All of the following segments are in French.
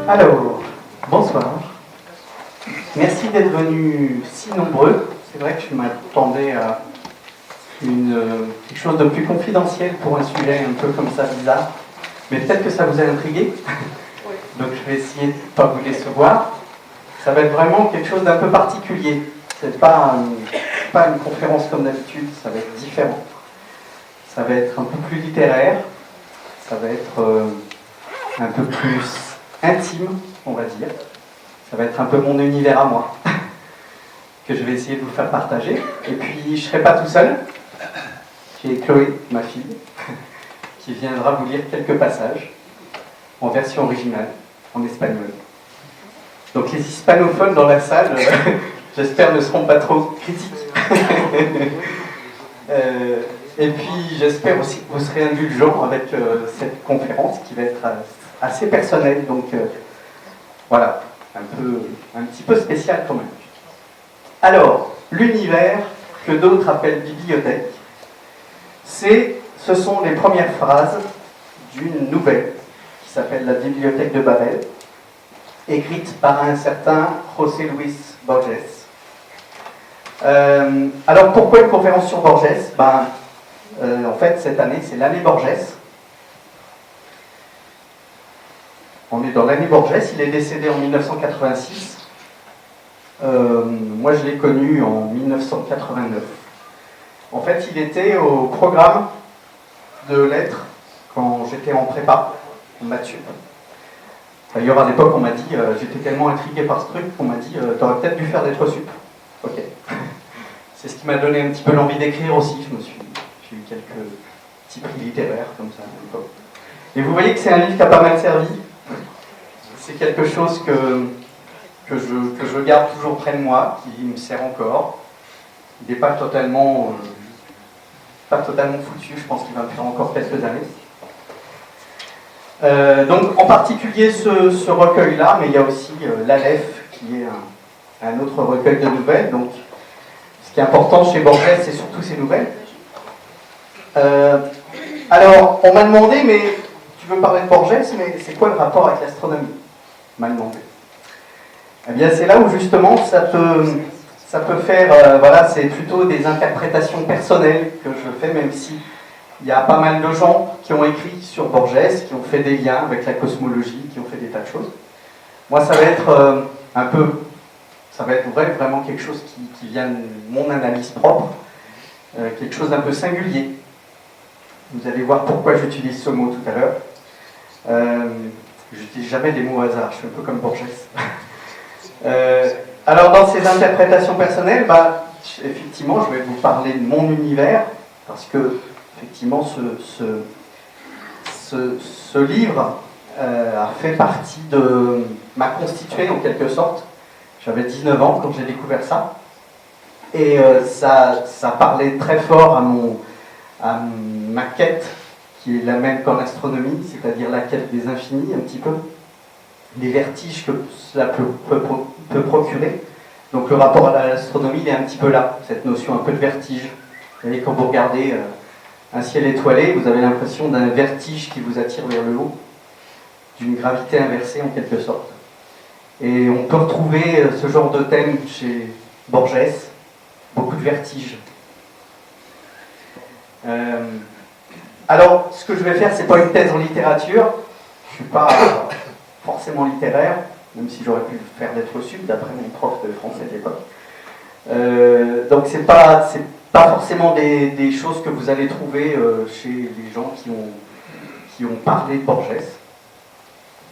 Alors, bonsoir. Merci d'être venus si nombreux. C'est vrai que je m'attendais à quelque chose de plus confidentiel pour un sujet un peu comme ça bizarre. Mais peut-être que ça vous a intrigué. Donc je vais essayer de ne pas vous décevoir. Ça va être vraiment quelque chose d'un peu particulier. C'est pas une conférence comme d'habitude, ça va être différent. Ça va être un peu plus littéraire. Ça va être un peu plus intime, on va dire. Ça va être un peu mon univers à moi, que je vais essayer de vous faire partager. Et puis, je ne serai pas tout seul. J'ai Chloé, ma fille, qui viendra vous lire quelques passages en version originale, en espagnol. Donc les hispanophones dans la salle, j'espère, ne seront pas trop critiques. Et puis, j'espère aussi que vous serez indulgents avec cette conférence qui va être assez personnelle. Donc, voilà, un petit peu spécial quand même. Alors, l'univers que d'autres appellent bibliothèque, ce sont les premières phrases d'une nouvelle qui s'appelle La Bibliothèque de Babel, écrite par un certain José Luis Borges. Alors, pourquoi une conférence sur Borges? En fait, cette année, c'est l'année Borges. On est dans l'année Borges, il est décédé en 1986. Moi, je l'ai connu en 1989. En fait, il était au programme de lettres quand j'étais en prépa, en maths sup. D'ailleurs, à l'époque, on m'a dit, j'étais tellement intrigué par ce truc qu'on m'a dit, t'aurais peut-être dû faire lettres sup. Ok. C'est ce qui m'a donné un petit peu l'envie d'écrire aussi. J'ai eu quelques petits prix littéraires comme ça à l'époque. Et vous voyez que c'est un livre qui a pas mal servi. C'est quelque chose que je garde toujours près de moi, qui me sert encore. Il n'est pas totalement foutu, je pense qu'il va me faire encore quelques années. Donc en particulier ce recueil-là, mais il y a aussi l'Aleph, qui est un autre recueil de nouvelles. Donc ce qui est important chez Borges, c'est surtout ses nouvelles. Alors, on m'a demandé, mais tu veux parler de Borges, mais c'est quoi le rapport avec l'astronomie? On m'a demandé. Eh bien, c'est là où justement ça peut faire, voilà, c'est plutôt des interprétations personnelles que je fais, même si il y a pas mal de gens qui ont écrit sur Borges, qui ont fait des liens avec la cosmologie, qui ont fait des tas de choses. Moi, ça va être vraiment quelque chose qui vient de mon analyse propre, quelque chose d'un peu singulier. Vous allez voir pourquoi j'utilise ce mot tout à l'heure. Je n'utilise jamais des mots au hasard, je suis un peu comme Borges. Alors, dans ces interprétations personnelles, effectivement, je vais vous parler de mon univers, parce que, effectivement, ce livre a fait partie m'a constitué en quelque sorte. J'avais 19 ans quand j'ai découvert ça, et ça parlait très fort à ma quête, qui est la même qu'en astronomie, c'est-à-dire la quête des infinis, un petit peu, les vertiges que cela peut procurer. Donc le rapport à l'astronomie, il est un petit peu là, cette notion un peu de vertige. Vous voyez, quand vous regardez un ciel étoilé, vous avez l'impression d'un vertige qui vous attire vers le haut, d'une gravité inversée en quelque sorte. Et on peut retrouver ce genre de thème chez Borges, beaucoup de vertige. Alors, ce que je vais faire, c'est pas une thèse en littérature. Je suis pas forcément littéraire, même si j'aurais pu faire d'être sup, d'après mon prof de français de l'époque. Donc, c'est pas forcément des choses que vous allez trouver chez les gens qui ont parlé de Borges.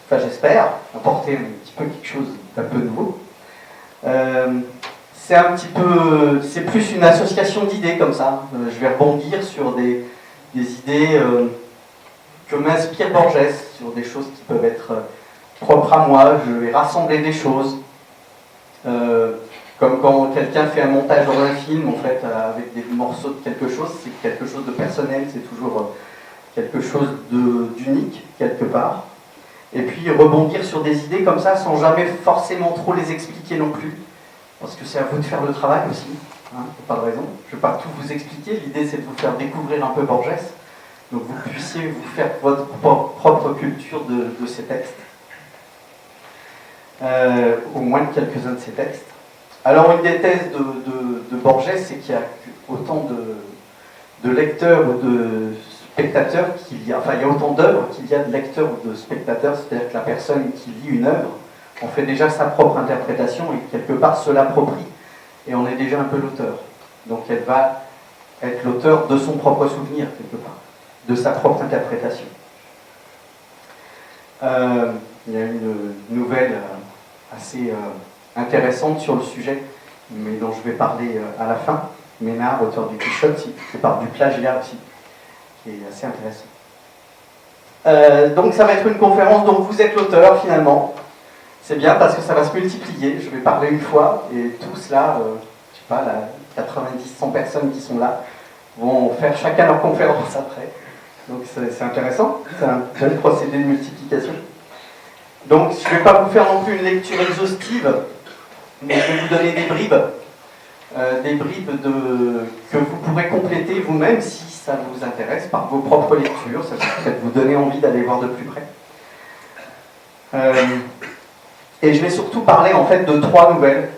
Enfin, j'espère apporter un petit peu quelque chose d'un peu nouveau. C'est plus une association d'idées comme ça. Je vais rebondir sur des idées que m'inspire Borges, sur des choses qui peuvent être propres à moi. Je vais rassembler des choses, comme quand quelqu'un fait un montage dans un film, en fait, avec des morceaux de quelque chose, c'est quelque chose de personnel, c'est toujours quelque chose d'unique, quelque part. Et puis rebondir sur des idées comme ça, sans jamais forcément trop les expliquer non plus, parce que c'est à vous de faire le travail aussi, hein, pas de raison. Je ne vais pas tout vous expliquer, l'idée c'est de vous faire découvrir un peu Borges, donc vous puissiez vous faire votre propre culture de ces textes. au moins de quelques-uns de ses textes. Alors, une des thèses de Borges, c'est qu'il y a autant de lecteurs ou de spectateurs qu'il y a, enfin, il y a autant d'œuvres qu'il y a de lecteurs ou de spectateurs, c'est-à-dire que la personne qui lit une œuvre en fait déjà sa propre interprétation et quelque part se l'approprie, et on est déjà un peu l'auteur. Donc, elle va être l'auteur de son propre souvenir, quelque part, de sa propre interprétation. Il y a une nouvelle assez intéressante sur le sujet, mais dont je vais parler à la fin. Ménard, auteur du Quichotte, qui parle du plagiat aussi, qui est assez intéressant. Donc ça va être une conférence dont vous êtes l'auteur finalement. C'est bien parce que ça va se multiplier. Je vais parler une fois et tous là, je sais pas, là, 90-100 personnes qui sont là, vont faire chacun leur conférence après. Donc c'est intéressant, c'est un procédé de multiplication. Donc je ne vais pas vous faire non plus une lecture exhaustive, mais je vais vous donner des bribes que vous pourrez compléter vous-même si ça vous intéresse par vos propres lectures. Ça va peut-être vous donner envie d'aller voir de plus près. Et je vais surtout parler en fait de 3 nouvelles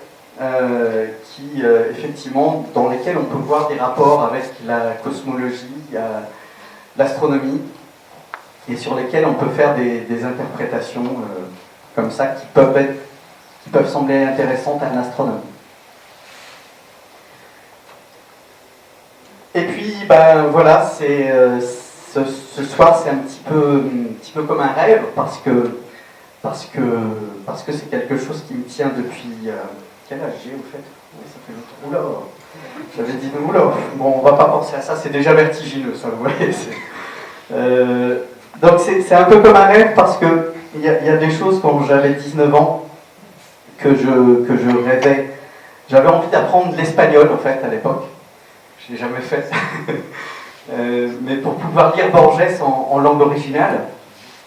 qui, effectivement, dans lesquelles on peut voir des rapports avec la cosmologie, l'astronomie, et sur lesquelles on peut faire des interprétations comme ça qui peuvent sembler intéressantes à un astronome. Et puis, ben voilà, ce soir c'est un petit peu comme un rêve parce que c'est quelque chose qui me tient depuis quel âge j'ai au fait? Oui, ça fait longtemps. Oula, j'avais dit oula. Bon, on va pas penser à ça, c'est déjà vertigineux, ça, vous voyez. Donc c'est un peu comme un rêve parce que il y a des choses quand j'avais 19 ans que je rêvais. J'avais envie d'apprendre l'espagnol en fait à l'époque. Je l'ai jamais fait. Mais pour pouvoir lire Borges en langue originale,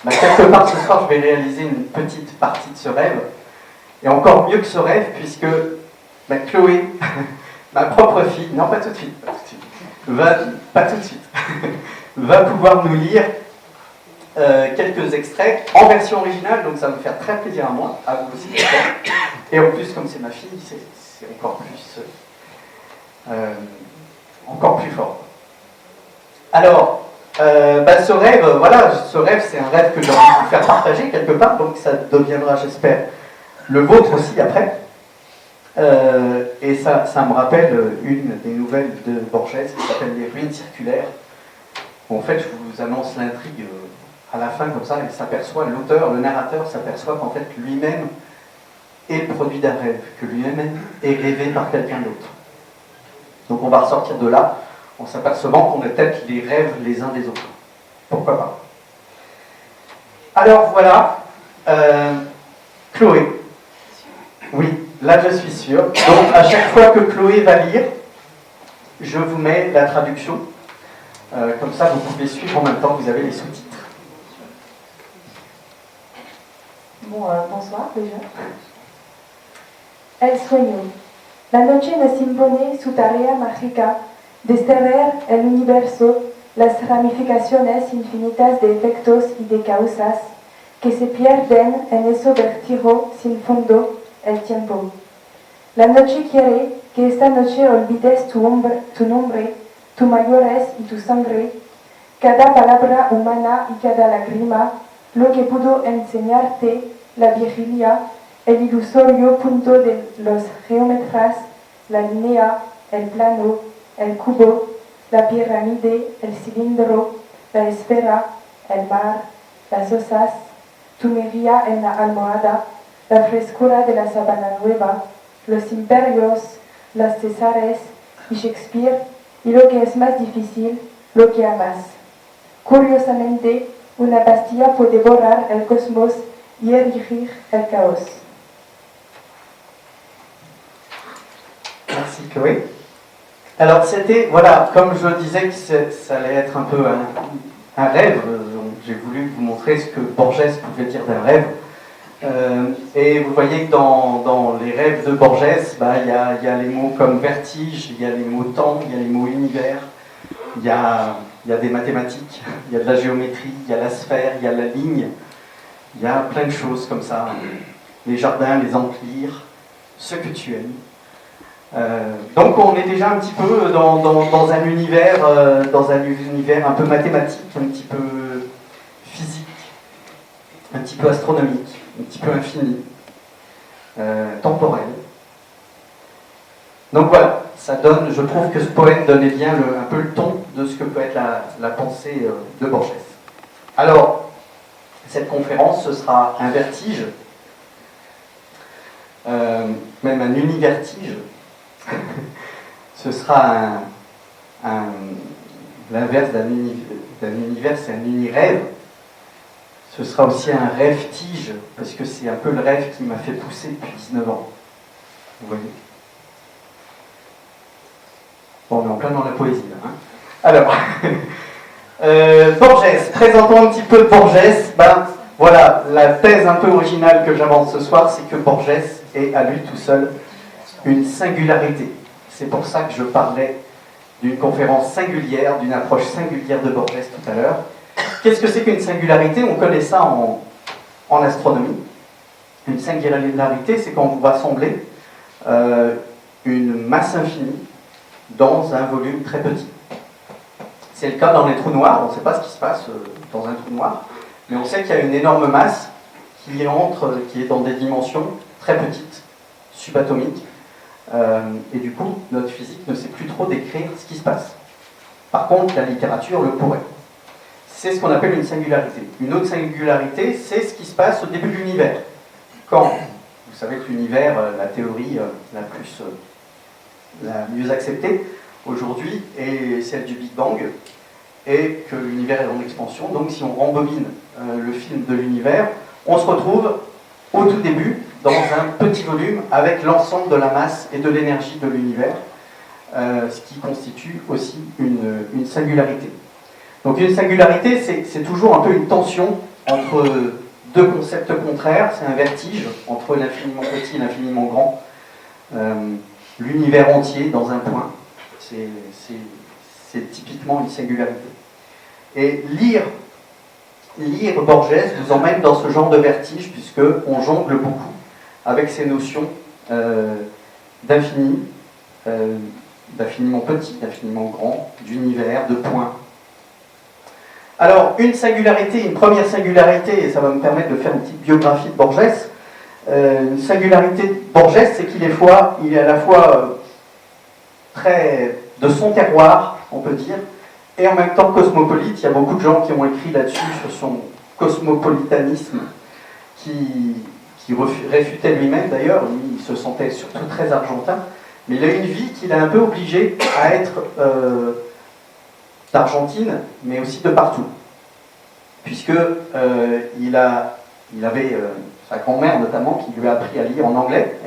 bah, quelque part ce soir je vais réaliser une petite partie de ce rêve. Et encore mieux que ce rêve puisque bah, Chloé, ma propre fille, non pas tout de suite, va pouvoir nous lire quelques extraits en version originale, donc ça va me faire très plaisir à moi, à vous aussi. Et en plus, comme c'est ma fille, c'est encore plus fort. Alors, ce rêve, voilà, c'est un rêve que j'ai envie de vous faire partager quelque part, donc ça deviendra, j'espère, le vôtre aussi après. Et ça me rappelle une des nouvelles de Borges qui s'appelle Les Ruines circulaires. Où en fait, je vous annonce l'intrigue à la fin comme ça, il s'aperçoit, l'auteur, le narrateur s'aperçoit qu'en fait lui-même est le produit d'un rêve, que lui-même est rêvé par quelqu'un d'autre. Donc on va ressortir de là en s'apercevant qu'on est peut-être les rêves les uns des autres. Pourquoi pas? Alors voilà, Chloé. Oui, là je suis sûr. Donc à chaque fois que Chloé va lire, je vous mets la traduction. Comme ça vous pouvez suivre en même temps que vous avez les sous-titres. Bon, bonsoir déjà. El sueño. La noche nos impone su tarea mágica de extraer el universo, las ramificaciones infinitas de efectos y de causas que se pierden en ese vértigo sin fondo, el tiempo. La noche quiere que esta noche olvides tu nombre, tu mayores y tu sangre, cada palabra humana y cada lágrima, lo que pudo enseñarte la vigilia, el ilusorio punto de los geómetras, la línea, el plano, el cubo, la pirámide, el cilindro, la esfera, el mar, las osas, tu miría en la almohada, la frescura de la sabana nueva, los imperios, las Césares y Shakespeare, y lo que es más difícil, lo que amas. Curiosamente, una pastilla puede borrar el cosmos y erigir el caos. Merci Chloé. Alors c'était, voilà, comme je disais que ça allait être un peu un rêve, j'ai voulu vous montrer ce que Borges pouvait dire d'un rêve. Et vous voyez que dans les rêves de Borges, il y a les mots comme vertige, il y a les mots temps, il y a les mots univers, il y a des mathématiques, il y a de la géométrie, il y a la sphère, il y a la ligne, il y a plein de choses comme ça. les jardins, les emplir, ce que tu aimes. Donc on est déjà un petit peu dans un univers un peu mathématique, un petit peu physique, un petit peu astronomique, un petit peu infini, temporel. Donc voilà, ça donne, je trouve que ce poème donnait bien un peu le ton de ce que peut être la pensée de Borges. Alors, cette conférence, ce sera un vertige, même un univertige. Ce sera l'inverse d'un univers, c'est un unirêve. Ce sera aussi un rêve-tige, parce que c'est un peu le rêve qui m'a fait pousser depuis 19 ans. Vous voyez ? Bon, on est en plein dans la poésie, là. Hein. Alors, Borges, présentons un petit peu Borges. Ben, voilà, la thèse un peu originale que j'avance ce soir, c'est que Borges est à lui tout seul une singularité. C'est pour ça que je parlais d'une conférence singulière, d'une approche singulière de Borges tout à l'heure. Qu'est-ce que c'est qu'une singularité? On connaît ça en astronomie. Une singularité, c'est quand vous rassemblez une masse infinie dans un volume très petit. C'est le cas dans les trous noirs. On ne sait pas ce qui se passe dans un trou noir, mais on sait qu'il y a une énorme masse qui est dans des dimensions très petites, subatomiques. Et du coup, notre physique ne sait plus trop décrire ce qui se passe. Par contre, la littérature le pourrait. C'est ce qu'on appelle une singularité. Une autre singularité, c'est ce qui se passe au début de l'univers. Quand, vous savez que l'univers, la théorie la mieux acceptée aujourd'hui est celle du Big Bang, et que l'univers est en expansion. Donc si on rembobine le film de l'univers, on se retrouve au tout début dans un petit volume avec l'ensemble de la masse et de l'énergie de l'univers, ce qui constitue aussi une singularité. Donc une singularité, c'est toujours un peu une tension entre deux concepts contraires, c'est un vertige entre l'infiniment petit et l'infiniment grand, l'univers entier dans un point, c'est typiquement une singularité. Et lire Borges vous emmène dans ce genre de vertige, puisqu'on jongle beaucoup avec ces notions d'infini, d'infiniment petit, d'infiniment grand, d'univers, de points. Alors, une première singularité, et ça va me permettre de faire une petite biographie de Borges. Une singularité de Borges, c'est qu'il est à la fois très de son terroir, on peut dire, et en même temps cosmopolite. Il y a beaucoup de gens qui ont écrit là-dessus sur son cosmopolitanisme, qui réfutait lui-même d'ailleurs. Lui, il se sentait surtout très argentin, mais il a une vie qu'il a un peu obligé à être d'Argentine, mais aussi de partout, puisque il avait sa grand-mère notamment qui lui a appris à lire en anglais.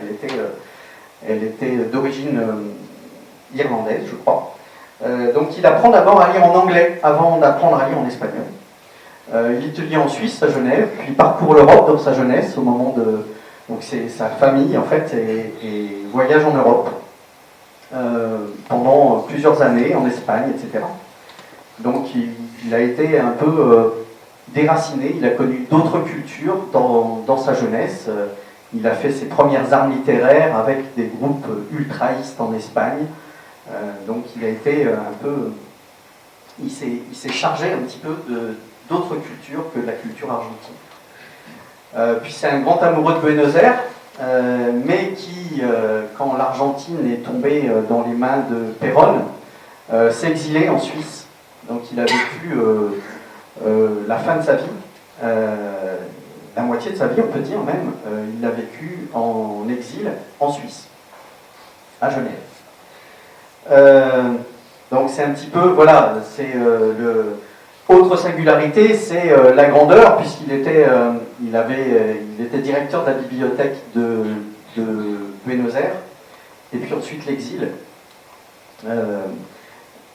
Elle était d'origine irlandaise, je crois. Donc il apprend d'abord à lire en anglais avant d'apprendre à lire en espagnol. Il étudie en Suisse, à Genève, puis il parcourt l'Europe dans sa jeunesse au moment de... Donc c'est sa famille en fait, et voyage en Europe pendant plusieurs années, en Espagne, etc. Donc il a été un peu déraciné, il a connu d'autres cultures dans sa jeunesse. Il a fait ses premières armes littéraires avec des groupes ultraïstes en Espagne. Donc il a été un peu... Il s'est chargé un petit peu d'autres cultures que la culture argentine. Puis c'est un grand amoureux de Buenos Aires, mais qui, quand l'Argentine est tombée dans les mains de Perón, s'est exilé en Suisse. Donc il a vécu la fin de sa vie, la moitié de sa vie, on peut dire même, il l'a vécu en exil en Suisse, à Genève. Donc c'est un petit peu, voilà, c'est autre singularité, c'est la grandeur, puisqu'il était, il était directeur de la bibliothèque de Buenos Aires, et puis ensuite l'exil,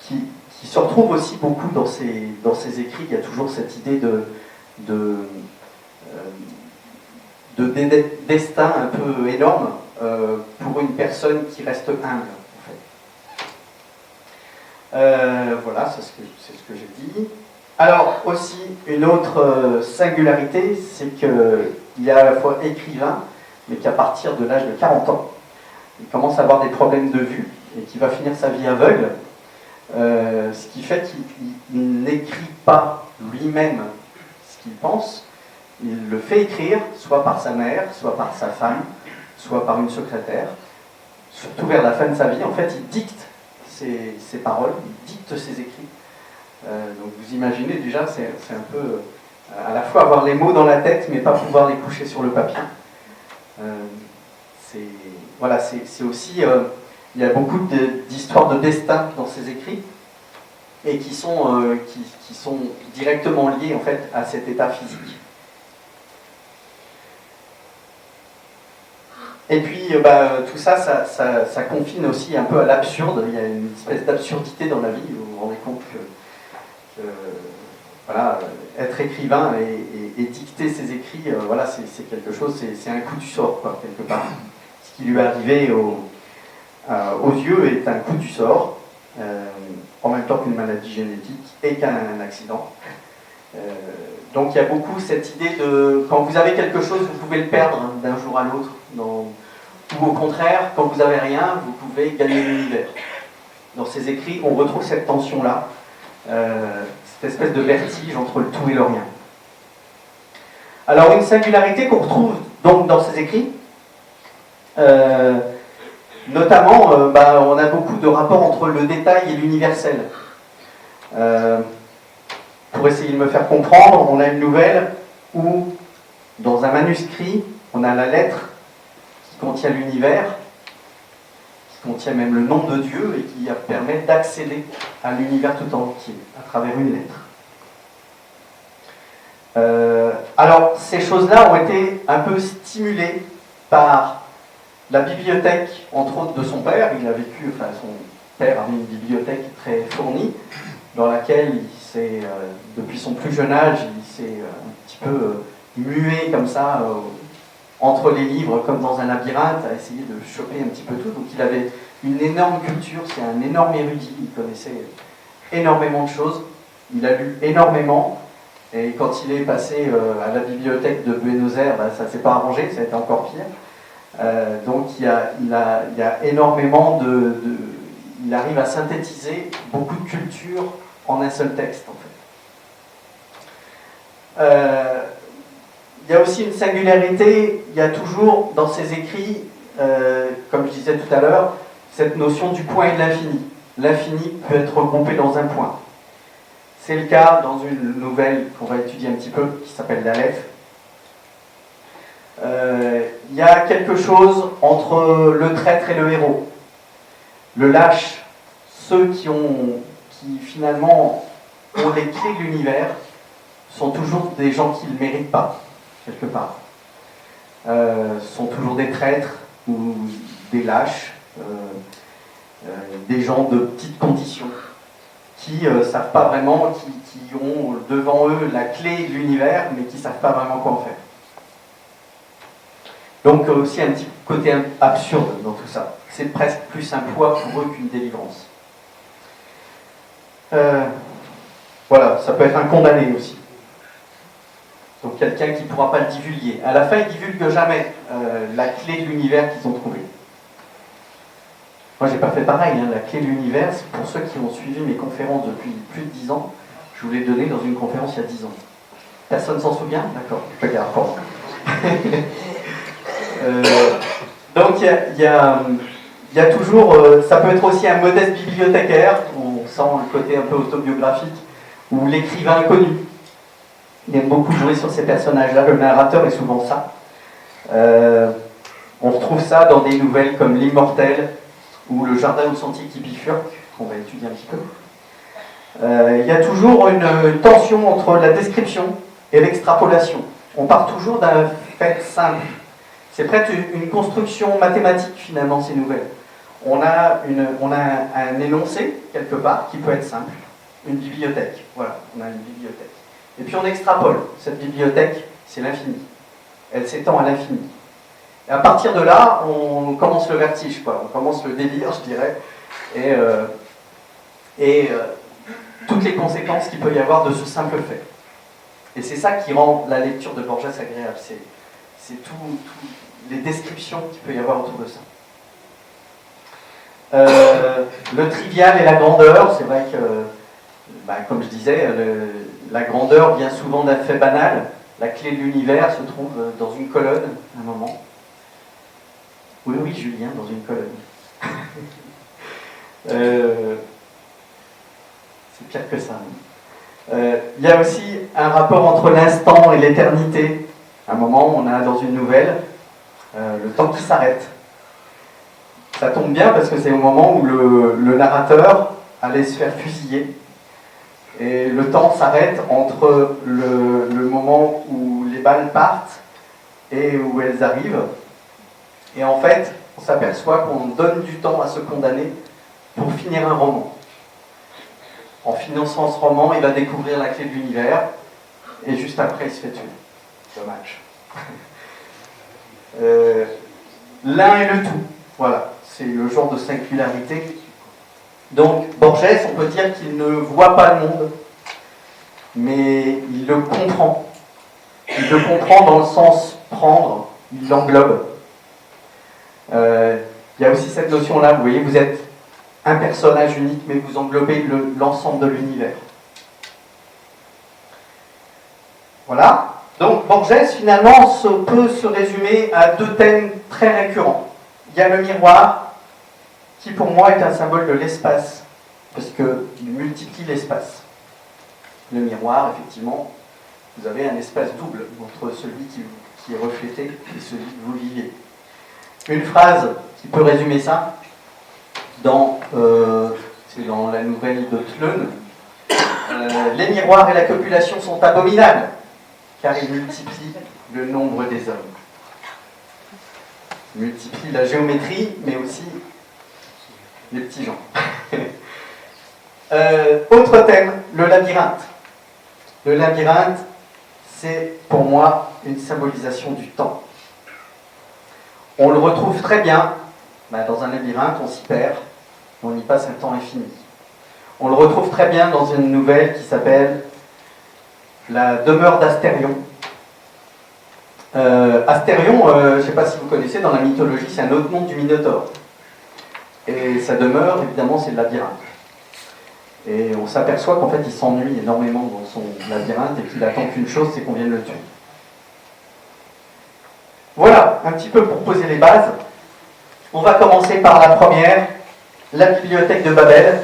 qui se retrouve aussi beaucoup dans ses écrits. Il y a toujours cette idée de destin un peu énorme pour une personne qui reste humble, en fait. Voilà, c'est ce que j'ai dit. Alors, aussi, une autre singularité, c'est qu'il est à la fois écrivain, mais qu'à partir de l'âge de 40 ans, il commence à avoir des problèmes de vue et qui va finir sa vie aveugle, ce qui fait qu'il n'écrit pas lui-même ce qu'il pense, il le fait écrire, soit par sa mère, soit par sa femme, soit par une secrétaire. Surtout vers la fin de sa vie, en fait, il dicte ses paroles, il dicte ses écrits. Donc vous imaginez déjà, c'est un peu à la fois avoir les mots dans la tête, mais pas pouvoir les coucher sur le papier. Voilà, c'est aussi, il y a beaucoup d'histoires de destin dans ses écrits, et qui sont directement liées en fait à cet état physique. Et puis tout ça, ça confine aussi un peu à l'absurde. Il y a une espèce d'absurdité dans la vie. Vous vous rendez compte que voilà, être écrivain et dicter ses écrits, voilà, c'est quelque chose, c'est un coup du sort, quoi, quelque part. Ce qui lui est arrivé aux yeux est un coup du sort, en même temps qu'une maladie génétique et qu'un accident. Donc il y a beaucoup cette idée de quand vous avez quelque chose, vous pouvez le perdre d'un jour à l'autre, ou au contraire, quand vous n'avez rien, vous pouvez gagner l'univers. Dans ses écrits, on retrouve cette tension-là, cette espèce de vertige entre le tout et le rien. Alors une singularité qu'on retrouve donc dans ses écrits, notamment, on a beaucoup de rapports entre le détail et l'universel. Pour essayer de me faire comprendre, on a une nouvelle où, dans un manuscrit, on a la lettre qui contient l'univers, qui contient même le nom de Dieu et qui permet d'accéder à l'univers tout entier à travers une lettre. Alors, ces choses-là ont été un peu stimulées par la bibliothèque, entre autres, de son père. Il a vécu, enfin, son père avait une bibliothèque très fournie, dans laquelle depuis son plus jeune âge, il s'est un petit peu mué comme ça, entre les livres, comme dans un labyrinthe, à essayer de choper un petit peu tout. Donc il avait une énorme culture, c'est un énorme érudit, il connaissait énormément de choses, il a lu énormément, et quand il est passé à la bibliothèque de Buenos Aires, ça ne s'est pas arrangé, ça a été encore pire. Donc il y a énormément il arrive à synthétiser beaucoup de culture en un seul texte, en fait. Il y a aussi une singularité, il y a toujours dans ses écrits, comme je disais tout à l'heure, cette notion du point et de l'infini. L'infini peut être regroupé dans un point. C'est le cas dans une nouvelle qu'on va étudier un petit peu, qui s'appelle l'Aleph. Il y a quelque chose entre le traître et le héros. Le lâche, ceux qui finalement ont les clés de l'univers, sont toujours des gens qui ne le méritent pas, quelque part. Sont toujours des traîtres ou des lâches, des gens de petites conditions, qui ne savent pas vraiment, qui ont devant eux la clé de l'univers, mais qui ne savent pas vraiment quoi en faire. Donc aussi un petit côté absurde dans tout ça. C'est presque plus un poids pour eux qu'une délivrance. Voilà, ça peut être un condamné aussi. Donc quelqu'un qui ne pourra pas le divulguer. À la fin, ils ne divulguent jamais la clé de l'univers qu'ils ont trouvée. Moi, j'ai pas fait pareil. La clé de l'univers, pour ceux qui ont suivi mes conférences depuis plus de 10 ans, je vous l'ai donné dans une conférence il y a 10 ans. Personne s'en souvient? D'accord, je regarde pas. Donc il y a toujours, ça peut être aussi un modeste bibliothécaire, on sent le côté un peu autobiographique, ou l'écrivain inconnu. Il aime beaucoup jouer sur ces personnages-là, le narrateur est souvent ça. On retrouve ça dans des nouvelles comme L'Immortel, ou Le Jardin au sentier qui bifurque, qu'on va étudier un petit peu. Il y a toujours une tension entre la description et l'extrapolation. On part toujours d'un fait simple. C'est presque une construction mathématique finalement, ces nouvelles. On a un énoncé, quelque part, qui peut être simple. Une bibliothèque. Voilà, on a une bibliothèque. Et puis on extrapole. Cette bibliothèque, c'est l'infini. Elle s'étend à l'infini. Et à partir de là, on commence le vertige, quoi. On commence le délire, je dirais. Et toutes les conséquences qu'il peut y avoir de ce simple fait. Et c'est ça qui rend la lecture de Borges agréable. C'est tout les descriptions qu'il peut y avoir autour de ça. Le trivial et la grandeur, c'est vrai que, comme je disais, la grandeur vient souvent d'un fait banal. La clé de l'univers se trouve dans une colonne, à un moment. Oui, Julien, dans une colonne. C'est pire que ça. Il y a aussi un rapport entre l'instant et l'éternité. À un moment, on a dans une nouvelle le temps qui s'arrête. Ça tombe bien parce que c'est au moment où le narrateur allait se faire fusiller. Et le temps s'arrête entre le moment où les balles partent et où elles arrivent. Et en fait, on s'aperçoit qu'on donne du temps à ce condamné pour finir un roman. En finançant ce roman, il va découvrir la clé de l'univers, et juste après, il se fait tuer. Dommage. L'un et le tout. Voilà, c'est le genre de singularité. Donc, Borges, on peut dire qu'il ne voit pas le monde, mais il le comprend. Il le comprend dans le sens prendre, il l'englobe. Il y a aussi cette notion-là, vous voyez, vous êtes un personnage unique, mais vous englobez l'ensemble de l'univers. Voilà. Donc Borges, finalement, peut se résumer à deux thèmes très récurrents. Il y a le miroir, qui pour moi est un symbole de l'espace, parce qu'il multiplie l'espace. Le miroir, effectivement, vous avez un espace double entre celui qui est reflété et celui que vous vivez. Une phrase qui peut résumer ça, c'est dans la nouvelle de Tlön, les miroirs et la copulation sont abominables, car ils multiplient le nombre des hommes. Ils multiplient la géométrie, mais aussi les petits gens. Autre thème, le labyrinthe. Le labyrinthe, c'est pour moi une symbolisation du temps. On le retrouve très bien, dans un labyrinthe, on s'y perd, on y passe un temps infini. On le retrouve très bien dans une nouvelle qui s'appelle La demeure d'Astérion. Astérion, je ne sais pas si vous connaissez, dans la mythologie, c'est un autre nom du Minotaure. Et sa demeure, évidemment, c'est le labyrinthe. Et on s'aperçoit qu'en fait, il s'ennuie énormément dans son labyrinthe et qu'il attend qu'une chose, c'est qu'on vienne le tuer. Voilà, un petit peu pour poser les bases. On va commencer par la première, la bibliothèque de Babel.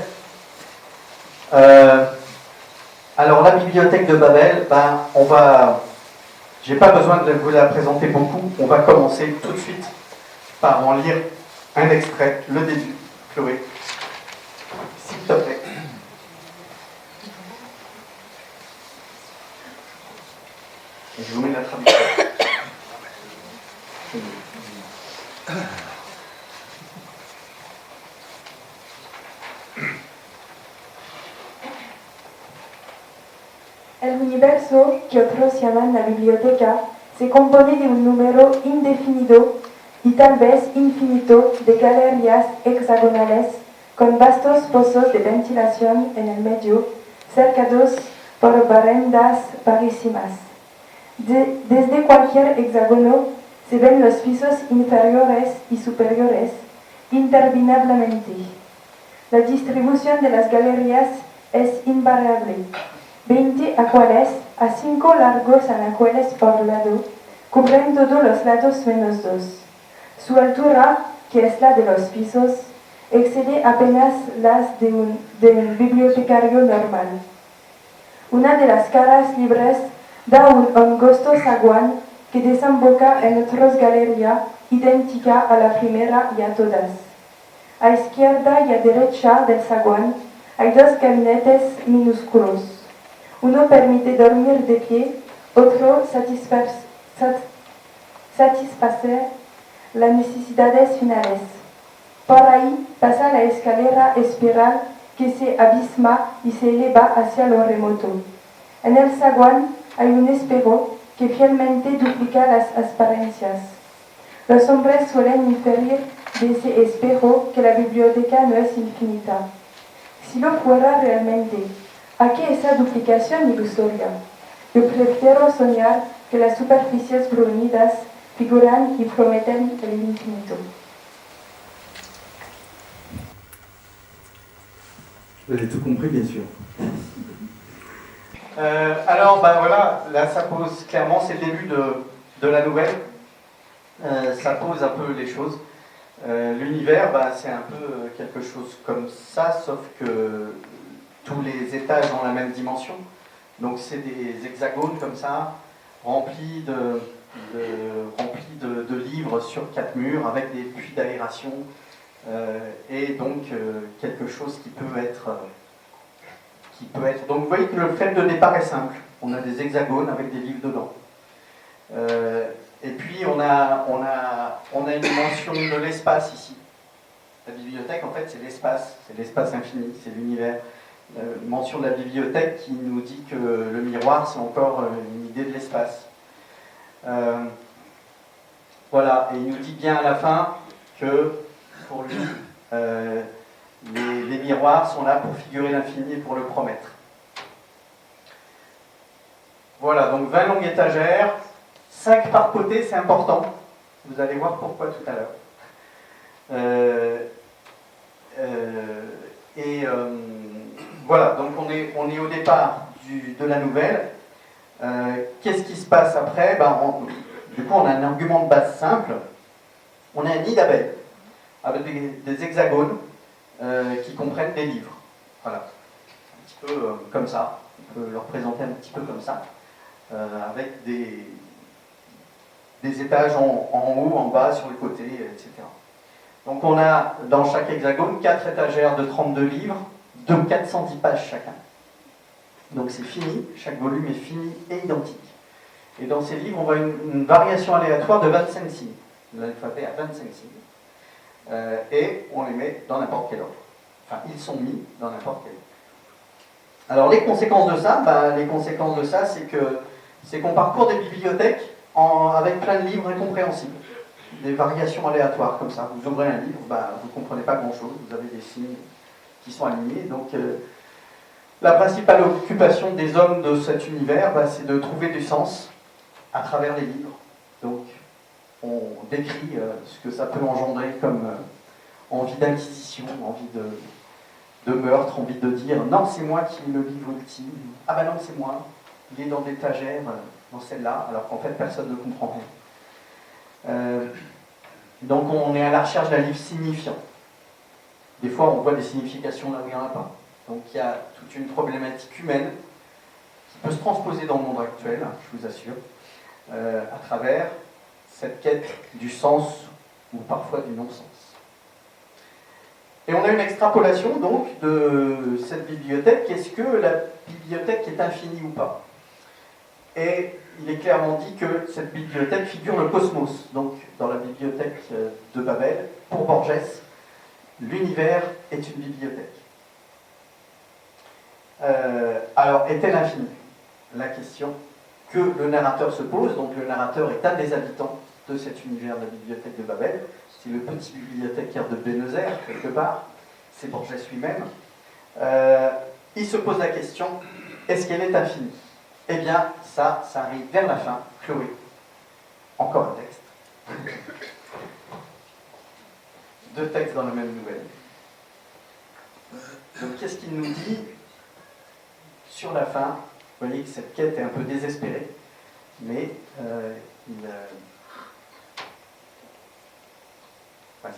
Alors, la bibliothèque de Babel, j'ai pas besoin de vous la présenter beaucoup, on va commencer tout de suite par en lire un extrait, le début. Chloé, s'il te plaît. Je vous mets la traduction. El universo, que otros llaman la biblioteca, se compone de un número indefinido y tal vez infinito de galerías hexagonales con vastos pozos de ventilación en el medio, cercados por barrendas barísimas. Desde cualquier hexágono se ven los pisos inferiores y superiores interminablemente. La distribución de las galerías es invariable. 20 acuales a 5 largos anacueles por lado, cubren todos los lados menos 2. Su altura, que es la de los pisos, excede apenas las de un bibliotecario normal. Una de las caras libres da un angosto zaguán que desemboca en otra galería idéntica a la primera y a todas. A izquierda y a derecha del zaguán hay dos gabinetes minúsculos. Uno permite dormir de pie, otro satisfacer las necesidades finales. Por ahí pasa la escalera espiral que se abisma y se eleva hacia lo remoto. En el zaguán hay un espejo que fielmente duplica las apariencias. Los hombres suelen inferir de ese espejo que la biblioteca no es infinita. Si lo fuera realmente, ¿a qué esa duplicación ilusoria? Yo prefiero soñar que las superficies bruñidas figuran y prometen el infinito. Vous avez tout compris, bien sûr. Alors, ben voilà, là ça pose clairement, c'est le début de la nouvelle. Ça pose un peu les choses. L'univers, ben, c'est un peu quelque chose comme ça, sauf que tous les étages ont la même dimension. Donc c'est des hexagones comme ça, remplis de livres sur 4 murs, avec des puits d'aération, et donc quelque chose qui peut être... Donc vous voyez que le fait de départ est simple. On a des hexagones avec des livres dedans. Et puis on a une dimension de l'espace ici. La bibliothèque, en fait, c'est l'espace infini, c'est l'univers. Mention de la bibliothèque qui nous dit que le miroir, c'est encore une idée de l'espace. Voilà, et il nous dit bien à la fin que pour lui, les miroirs sont là pour figurer l'infini et pour le promettre. Voilà, donc 20 longues étagères, 5 par côté, c'est important. Vous allez voir pourquoi tout à l'heure. Voilà, donc on est au départ de la nouvelle. Qu'est-ce qui se passe après? Du coup, on a un argument de base simple. On a un nid d'abeilles avec des hexagones qui comprennent des livres. Voilà, un petit peu comme ça. On peut le représenter un petit peu comme ça, avec des étages en haut, en bas, sur le côté, etc. Donc on a dans chaque hexagone 4 étagères de 32 livres, de 410 pages chacun. Donc c'est fini, chaque volume est fini et identique. Et dans ces livres, on voit une variation aléatoire de 25 signes. L'alphabet a 25 signes. Et on les met dans n'importe quel ordre. Enfin, ils sont mis dans n'importe quel ordre. Alors les conséquences de ça, c'est qu'on parcourt des bibliothèques avec plein de livres incompréhensibles. Des variations aléatoires comme ça. Vous ouvrez un livre, vous ne comprenez pas grand-chose, vous avez des signes qui sont alignés. Donc la principale occupation des hommes de cet univers, c'est de trouver du sens à travers les livres. Donc on décrit ce que ça peut engendrer comme envie d'inquisition, envie de meurtre, envie de dire non, c'est moi qui ai le livre ultime, ah ben non, c'est moi, il est dans des étagères, dans celle-là, alors qu'en fait personne ne comprend rien. Donc on est à la recherche d'un livre signifiant. Des fois on voit des significations là où il n'y en a pas. Donc il y a toute une problématique humaine qui peut se transposer dans le monde actuel, je vous assure, à travers cette quête du sens ou parfois du non-sens. Et on a une extrapolation donc de cette bibliothèque. Est-ce que la bibliothèque est infinie ou pas? Et il est clairement dit que cette bibliothèque figure le cosmos. Donc dans la bibliothèque de Babel, pour Borges, l'univers est une bibliothèque. Alors, est-elle infinie? La question que le narrateur se pose. Donc le narrateur est un des habitants de cet univers de la bibliothèque de Babel. C'est le petit bibliothécaire de Bénézer, quelque part. C'est Borges lui-même. Il se pose la question, est-ce qu'elle est infinie? Eh bien, ça arrive vers la fin. Chloé, encore un texte. 2 textes dans la même nouvelle. Donc, qu'est-ce qu'il nous dit sur la fin? Vous voyez que cette quête est un peu désespérée, mais il... Vas-y.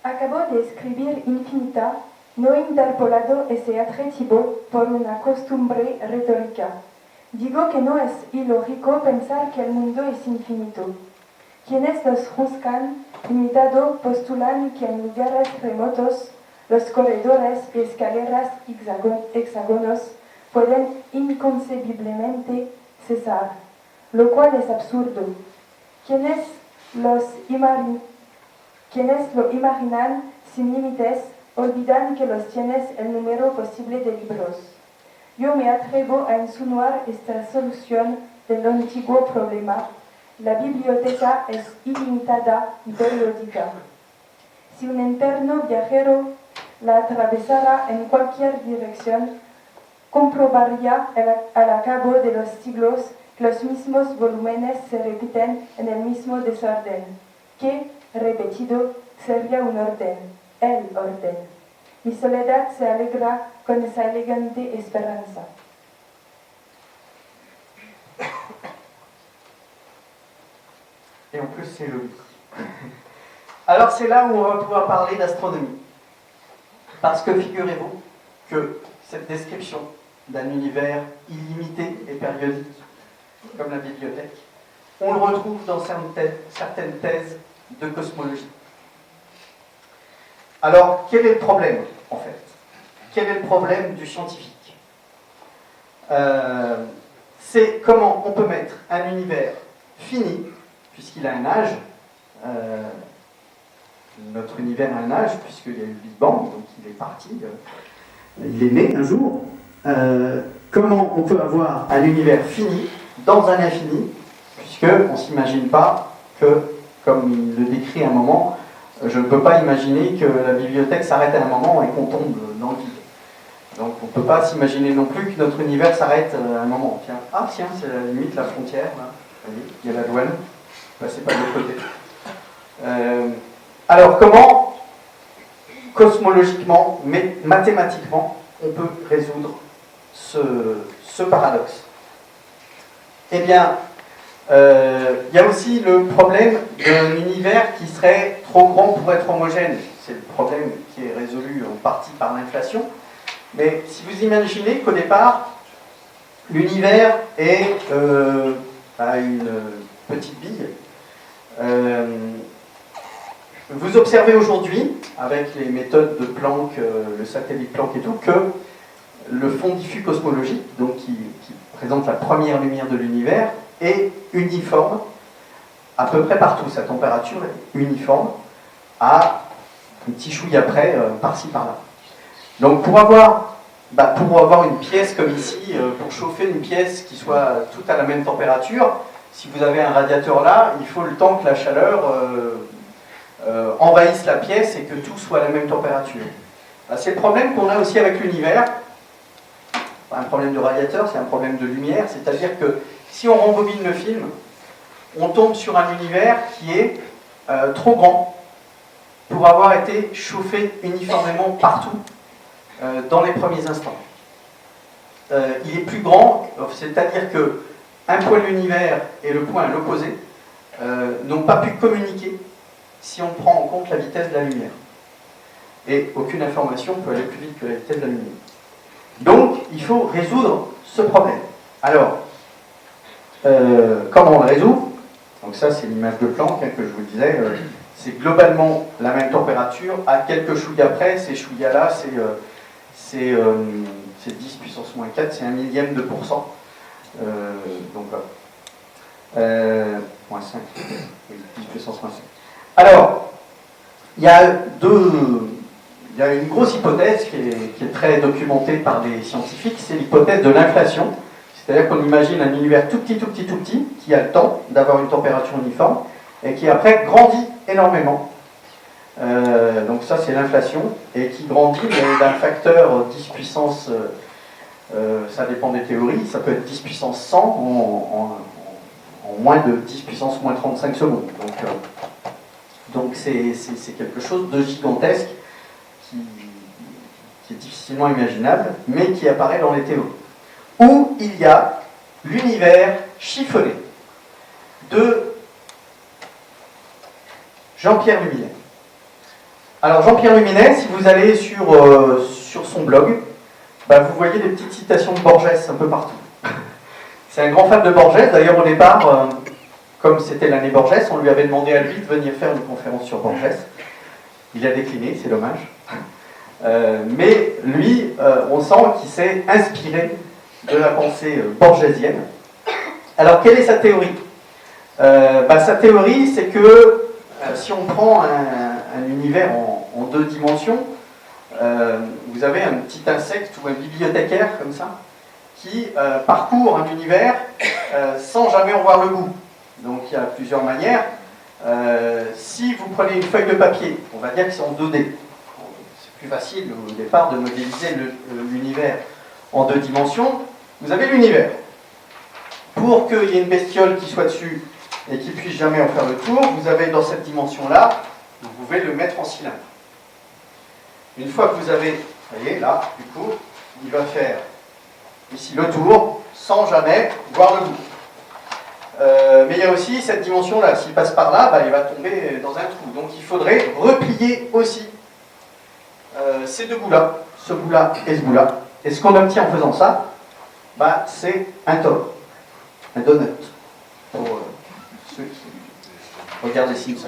Acabo de escribir Infinita, no interpolado ese adjetivo por una costumbre retórica. Digo que no es ilógico pensar que el mundo es infinito. Quienes los juzgan, limitado, postulan que en lugares remotos los corredores y escaleras hexágonos pueden inconcebiblemente cesar, lo cual es absurdo. Quienes lo imaginan sin límites olvidan que los tienes el número posible de libros. Yo me atrevo a insinuar esta solución del antiguo problema. La biblioteca es ilimitada y periódica. Si un eterno viajero la atravesara en cualquier dirección, comprobaría al cabo de los siglos que los mismos volúmenes se repiten en el mismo desorden, que, repetido, sería un orden, el orden. Mi soledad se alegra con esa elegante esperanza. Et en plus, c'est joli. Alors, c'est là où on va pouvoir parler d'astronomie. Parce que figurez-vous que cette description d'un univers illimité et périodique, comme la bibliothèque, on le retrouve dans certaines thèses de cosmologie. Alors, quel est le problème, en fait? Quel est le problème du scientifique? C'est comment on peut mettre un univers fini, puisqu'il a un âge. Notre univers a un âge, puisqu'il y a eu le Big Bang, donc il est parti. Il est né un jour. Comment on peut avoir un univers fini dans un infini, puisqu'on ne s'imagine pas que, comme il le décrit à un moment, je ne peux pas imaginer que la bibliothèque s'arrête à un moment et qu'on tombe dans le vide. Donc on ne peut pas s'imaginer non plus que notre univers s'arrête à un moment. Tiens, c'est à la limite la frontière, là. Vous voyez, il y a la douane, passez pas de l'autre côté. Alors comment, cosmologiquement, mais mathématiquement, on peut résoudre ce paradoxe? Eh bien, il y a aussi le problème d'un univers qui serait trop grand pour être homogène. C'est le problème qui est résolu en partie par l'inflation. Mais si vous imaginez qu'au départ, l'univers est à une petite bille, vous observez aujourd'hui, avec les méthodes de Planck, le satellite Planck et tout, que le fond diffus cosmologique, donc qui présente la première lumière de l'univers, est uniforme à peu près partout. Sa température est uniforme à un petit chouille après, par-ci, par-là. Donc pour avoir une pièce comme ici, pour chauffer une pièce qui soit toute à la même température, si vous avez un radiateur là, il faut le temps que la chaleur envahisse la pièce et que tout soit à la même température. C'est le problème qu'on a aussi avec l'univers. Pas un problème de radiateur, c'est un problème de lumière, c'est-à-dire que si on rembobine le film, on tombe sur un univers qui est trop grand pour avoir été chauffé uniformément partout dans les premiers instants. Il est plus grand, c'est-à-dire que un point de l'univers et le point à l'opposé n'ont pas pu communiquer si on prend en compte la vitesse de la lumière. Et aucune information peut aller plus vite que la vitesse de la lumière. Donc, il faut résoudre ce problème. Alors, comment on le résout? Donc ça, c'est l'image de Planck que je vous disais. C'est globalement la même température. À quelques chouïas près, ces chouïas-là, c'est 10 puissance moins 4, c'est 1/1000 de %. Donc voilà. Moins 5. Oui, 10 puissance moins 5. Alors, il y a une grosse hypothèse qui est très documentée par les scientifiques, c'est l'hypothèse de l'inflation. C'est-à-dire qu'on imagine un univers tout petit, qui a le temps d'avoir une température uniforme, et qui après grandit énormément. Donc ça c'est l'inflation, et qui grandit d'un facteur 10 puissance, ça dépend des théories, ça peut être 10 puissance 100 en moins de 10 puissance moins 35 secondes. Donc c'est quelque chose de gigantesque qui est difficilement imaginable, mais qui apparaît dans les théories. Où il y a l'univers chiffonné de Jean-Pierre Luminet. Alors Jean-Pierre Luminet, si vous allez sur son blog, vous voyez des petites citations de Borges un peu partout. C'est un grand fan de Borges, d'ailleurs au départ, comme c'était l'année Borges, on lui avait demandé à lui de venir faire une conférence sur Borges. Il a décliné, c'est dommage. Mais lui, on sent qu'il s'est inspiré de la pensée borgésienne. Alors, quelle est sa théorie? Sa théorie, c'est que si on prend un univers en deux dimensions, vous avez un petit insecte ou un bibliothécaire comme ça, qui parcourt un univers sans jamais en voir le bout. Donc, il y a plusieurs manières. Si vous prenez une feuille de papier, on va dire que c'est en 2D. C'est plus facile au départ de modéliser l'univers en 2 dimensions. Vous avez l'univers. Pour qu'il y ait une bestiole qui soit dessus et qui puisse jamais en faire le tour, vous avez dans cette dimension-là, vous pouvez le mettre en cylindre. Une fois que vous avez, vous voyez là, du coup, il va faire ici le tour sans jamais voir le bout. Mais il y a aussi cette dimension-là. S'il passe par là, il va tomber dans un trou. Donc il faudrait replier aussi ces 2 bouts-là, ce bout-là et ce bout-là. Et ce qu'on obtient en faisant ça, c'est un tube, un donut, pour ceux qui regardent les Simpsons.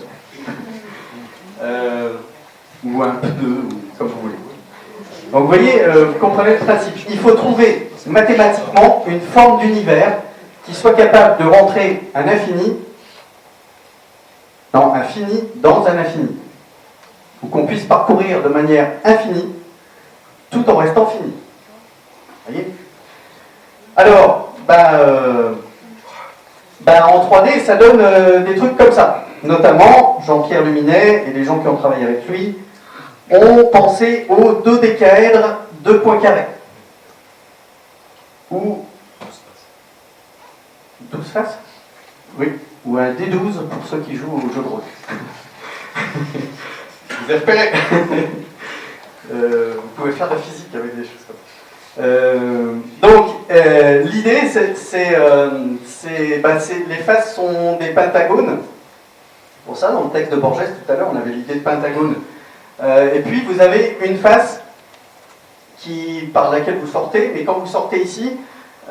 Ou un pneu, ou comme vous voulez. Donc vous voyez, vous comprenez le principe. Il faut trouver mathématiquement une forme d'univers qui soit capable de rentrer un infini dans un infini. Ou qu'on puisse parcourir de manière infinie, tout en restant fini. Vous voyez? Alors, en 3D, ça donne des trucs comme ça. Notamment, Jean-Pierre Luminet et les gens qui ont travaillé avec lui ont pensé au dodécaèdre de points carrés. Ou 12 faces? Oui. Ou un D12 pour ceux qui jouent au jeu de rôle. Vous avez repéré. Vous pouvez faire de la physique avec des choses comme ça. Donc, l'idée, les faces sont des pentagones. Pour ça, dans le texte de Borges, tout à l'heure, on avait l'idée de pentagone. Et puis, vous avez une face par laquelle vous sortez, mais quand vous sortez ici,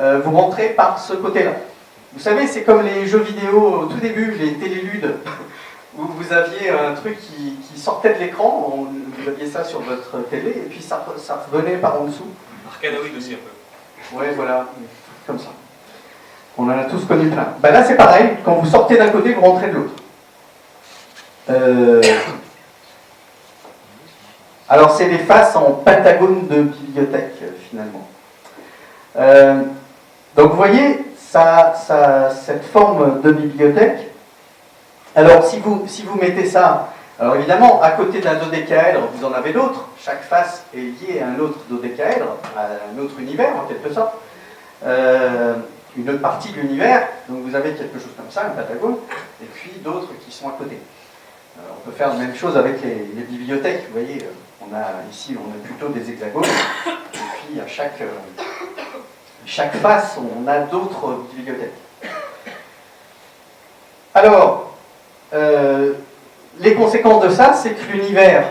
vous rentrez par ce côté-là. Vous savez, c'est comme les jeux vidéo au tout début, les téléludes, où vous aviez un truc qui sortait de l'écran, vous aviez ça sur votre télé, et puis ça revenait par en dessous. Arcanoïde aussi un peu. Ouais, voilà, comme ça. On en a tous connu plein. Là, c'est pareil, quand vous sortez d'un côté, vous rentrez de l'autre. Alors, c'est des faces en pentagone de bibliothèque, finalement. Donc, vous voyez, cette forme de bibliothèque. Alors, si vous mettez ça, alors évidemment, à côté d'un dodécaèdre, vous en avez d'autres. Chaque face est liée à un autre dodécaèdre, à un autre univers, en quelque sorte. Une autre partie de l'univers. Donc, vous avez quelque chose comme ça, un pentagone, et puis d'autres qui sont à côté. On peut faire la même chose avec les bibliothèques. Vous voyez, ici, on a plutôt des hexagones. Et puis, à chaque face, on a d'autres bibliothèques. Alors, les conséquences de ça, c'est que l'univers,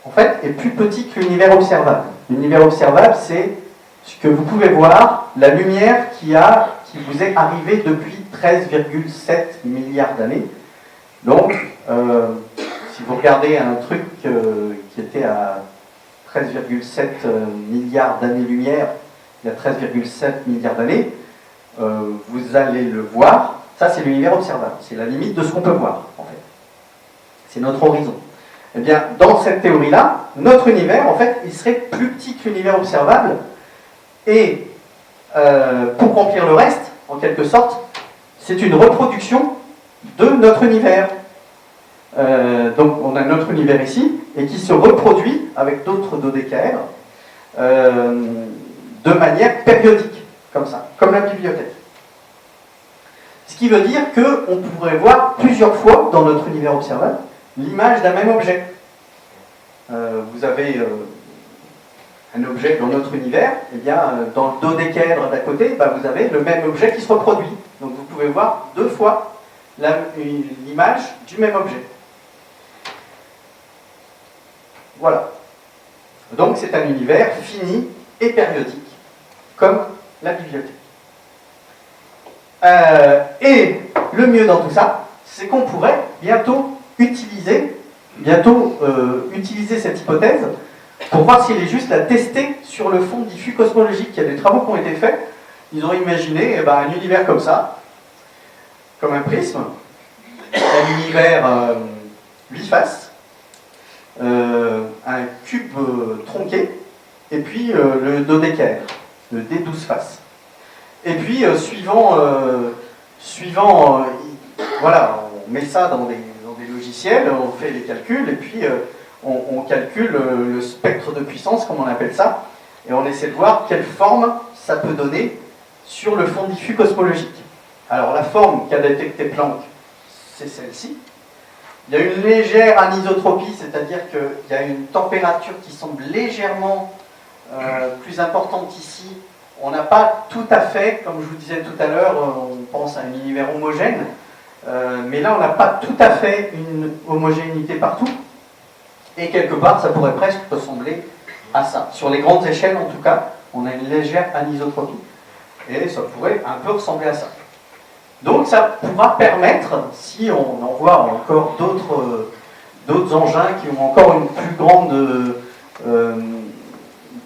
en fait, est plus petit que l'univers observable. L'univers observable, c'est ce que vous pouvez voir, la lumière qui vous est arrivée depuis 13,7 milliards d'années. Donc, si vous regardez un truc qui était à 13,7 milliards d'années-lumière, il y a 13,7 milliards d'années, vous allez le voir. Ça, c'est l'univers observable. C'est la limite de ce qu'on peut voir, en fait. C'est notre horizon. Eh bien, dans cette théorie-là, notre univers, en fait, il serait plus petit que l'univers observable. Et pour remplir le reste, en quelque sorte, c'est une reproduction de notre univers. Donc, on a notre univers ici, et qui se reproduit avec d'autres dodécaèdres de manière périodique, comme ça, comme la bibliothèque. Ce qui veut dire qu'on pourrait voir plusieurs fois dans notre univers observable l'image d'un même objet. Vous avez un objet dans notre univers, et bien dans le dodécaèdre d'à côté, vous avez le même objet qui se reproduit. Donc vous pouvez voir 2 fois l'image du même objet. Voilà. Donc c'est un univers fini et périodique, comme la bibliothèque. Et le mieux dans tout ça, c'est qu'on pourrait bientôt utiliser cette hypothèse pour voir si elle est juste, la tester sur le fond diffus cosmologique. Il y a des travaux qui ont été faits. Ils ont imaginé un univers comme ça, comme un prisme, un univers 8 faces, un cube tronqué, et puis le dodécaèdre, le D12 faces. Et puis, voilà, on met ça dans des logiciels, on fait les calculs, et puis on calcule le spectre de puissance, comme on appelle ça, et on essaie de voir quelle forme ça peut donner sur le fond diffus cosmologique. Alors la forme qu'a détecté Planck, c'est celle-ci. Il y a une légère anisotropie, c'est-à-dire qu'il y a une température qui semble légèrement plus importante ici. On n'a pas tout à fait, comme je vous disais tout à l'heure, on pense à un univers homogène, mais là on n'a pas tout à fait une homogénéité partout, et quelque part ça pourrait presque ressembler à ça. Sur les grandes échelles en tout cas, on a une légère anisotropie, et ça pourrait un peu ressembler à ça. Donc ça pourra permettre, si on envoie encore d'autres engins qui ont encore une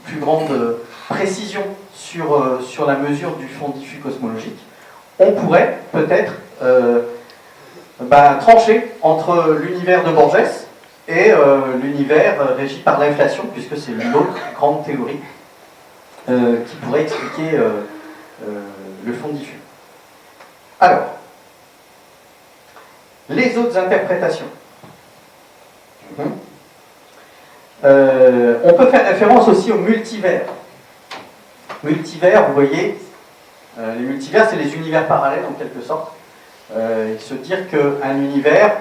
plus grande précision sur la mesure du fond diffus cosmologique, on pourrait peut-être trancher entre l'univers de Borges et l'univers régi par l'inflation, puisque c'est l'autre grande théorie qui pourrait expliquer le fond diffus. Alors, les autres interprétations. On peut faire référence aussi au multivers. Multivers, vous voyez, les multivers, c'est les univers parallèles en quelque sorte. Se dire qu'un univers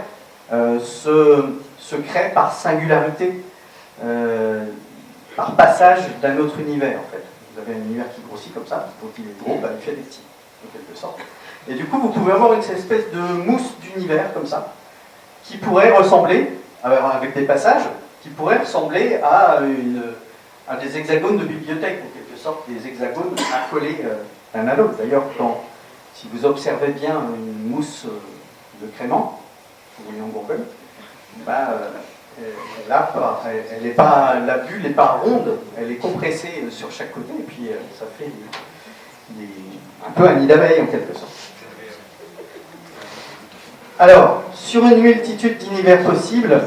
se crée par singularité, par passage d'un autre univers en fait. Vous avez un univers qui grossit comme ça, donc il est gros, il fait des petits, en quelque sorte. Et du coup, vous pouvez avoir une espèce de mousse d'univers comme ça, qui pourrait ressembler, avec des passages, qui pourrait ressembler à des hexagones de bibliothèque, en quelque sorte, des hexagones accolés l'un à l'autre. D'ailleurs, si vous observez bien une mousse de crément, vous voyez en Bourgogne, la bulle n'est pas ronde, elle est compressée sur chaque côté, et puis ça fait un peu un nid d'abeille en quelque sorte. Alors, sur une multitude d'univers possibles,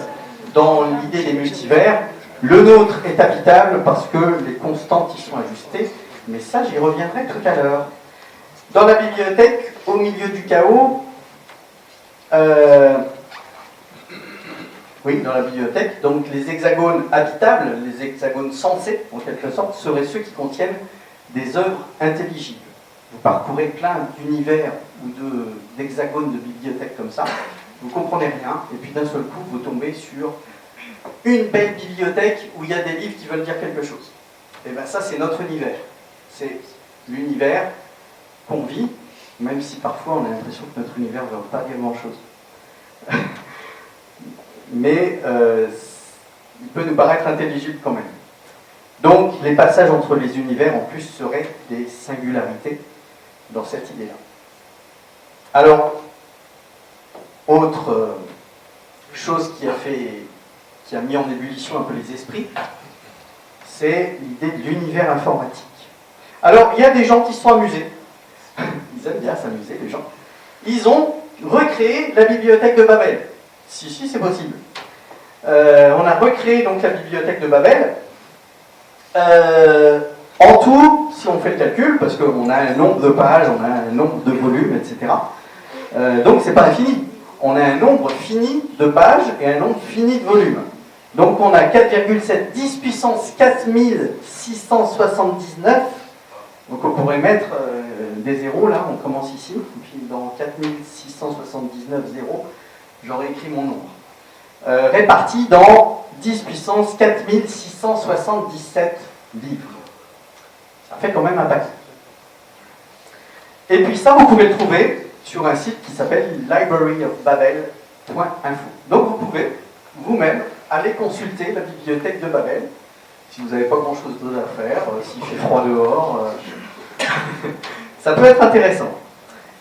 dans l'idée des multivers, le nôtre est habitable parce que les constantes y sont ajustées, mais ça j'y reviendrai tout à l'heure. Dans la bibliothèque, au milieu du chaos, dans la bibliothèque, donc les hexagones habitables, les hexagones sensés, en quelque sorte, seraient ceux qui contiennent des œuvres intelligibles. Vous parcourez plein d'univers ou d'hexagones de bibliothèques comme ça, vous ne comprenez rien, et puis d'un seul coup, vous tombez sur une belle bibliothèque où il y a des livres qui veulent dire quelque chose. Et bien ça, c'est notre univers. C'est l'univers qu'on vit, même si parfois on a l'impression que notre univers ne veut pas dire grand-chose. Mais il peut nous paraître intelligible quand même. Donc, les passages entre les univers, en plus, seraient des singularités dans cette idée-là. Alors, autre chose qui a mis en ébullition un peu les esprits, c'est l'idée de l'univers informatique. Alors, il y a des gens qui se sont amusés. Ils aiment bien s'amuser, les gens. Ils ont recréé la bibliothèque de Babel. Si, c'est possible. On a recréé donc la bibliothèque de Babel. En tout, si on fait le calcul, parce qu'on a un nombre de pages, on a un nombre de volumes, etc. Donc c'est pas infini. On a un nombre fini de pages et un nombre fini de volumes. Donc on a 4,7 10 puissance 4679. Donc on pourrait mettre des zéros là, on commence ici, et puis dans 4679 zéros, j'aurais écrit mon nombre. Réparti dans 10 puissance 4677 livres. Ça fait quand même un paquet. Et puis ça, vous pouvez le trouver sur un site qui s'appelle libraryofbabel.info. Donc vous pouvez vous-même aller consulter la bibliothèque de Babel, si vous n'avez pas grand-chose d'autre à faire, s'il fait froid dehors, ça peut être intéressant.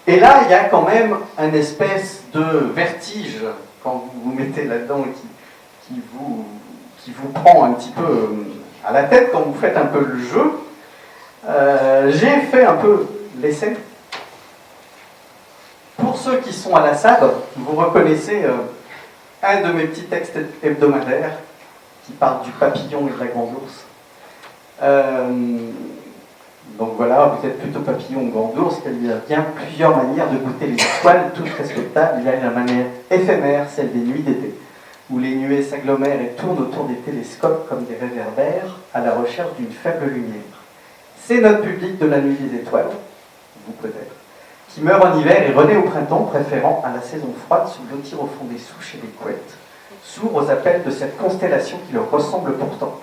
Et là, il y a quand même une espèce de vertige quand vous vous mettez là-dedans et qui vous prend un petit peu à la tête quand vous faites un peu le jeu. J'ai fait un peu l'essai. Pour ceux qui sont à la SAD, vous reconnaissez un de mes petits textes hebdomadaires qui parle du papillon et de la grande ours. Donc voilà, vous êtes plutôt papillon ou grande ours, il y a bien plusieurs manières de goûter les étoiles, toutes respectables. Il y a la manière éphémère, celle des nuits d'été. où les nuées s'agglomèrent et tournent autour des télescopes comme des réverbères à la recherche d'une faible lumière. C'est notre public de la nuit des étoiles, vous peut-être, qui meurt en hiver et renaît au printemps, préférant à la saison froide se blottir au fond des souches et des couettes, sourds aux appels de cette constellation qui leur ressemble pourtant,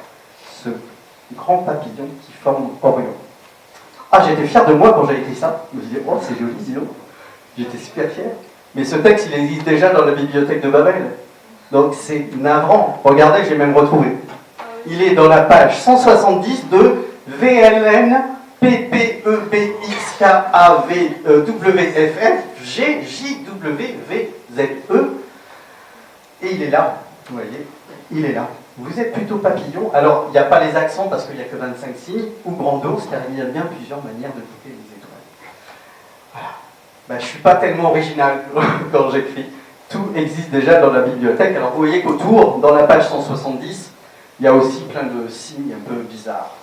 ce grand papillon qui forme Orion. Ah, j'étais fier de moi quand j'ai écrit ça. Je me disais, oh, c'est joli, dis donc. J'étais super fier. Mais ce texte, il existe déjà dans la bibliothèque de Babel. Donc c'est navrant. Regardez, j'ai même retrouvé. Il est dans la page 170 de VLN PPEBXKAVWFF GJWVZE. Et il est là, vous voyez, il est là. Vous êtes plutôt papillon. Alors, il n'y a pas les accents parce qu'il n'y a que 25 signes, ou grandos, car il y a bien plusieurs manières de quitter les étoiles. Voilà. Ben, je ne suis pas tellement original quand j'écris. Tout existe déjà dans la bibliothèque. Alors, vous voyez qu'autour, dans la page 170, il y a aussi plein de signes un peu bizarres.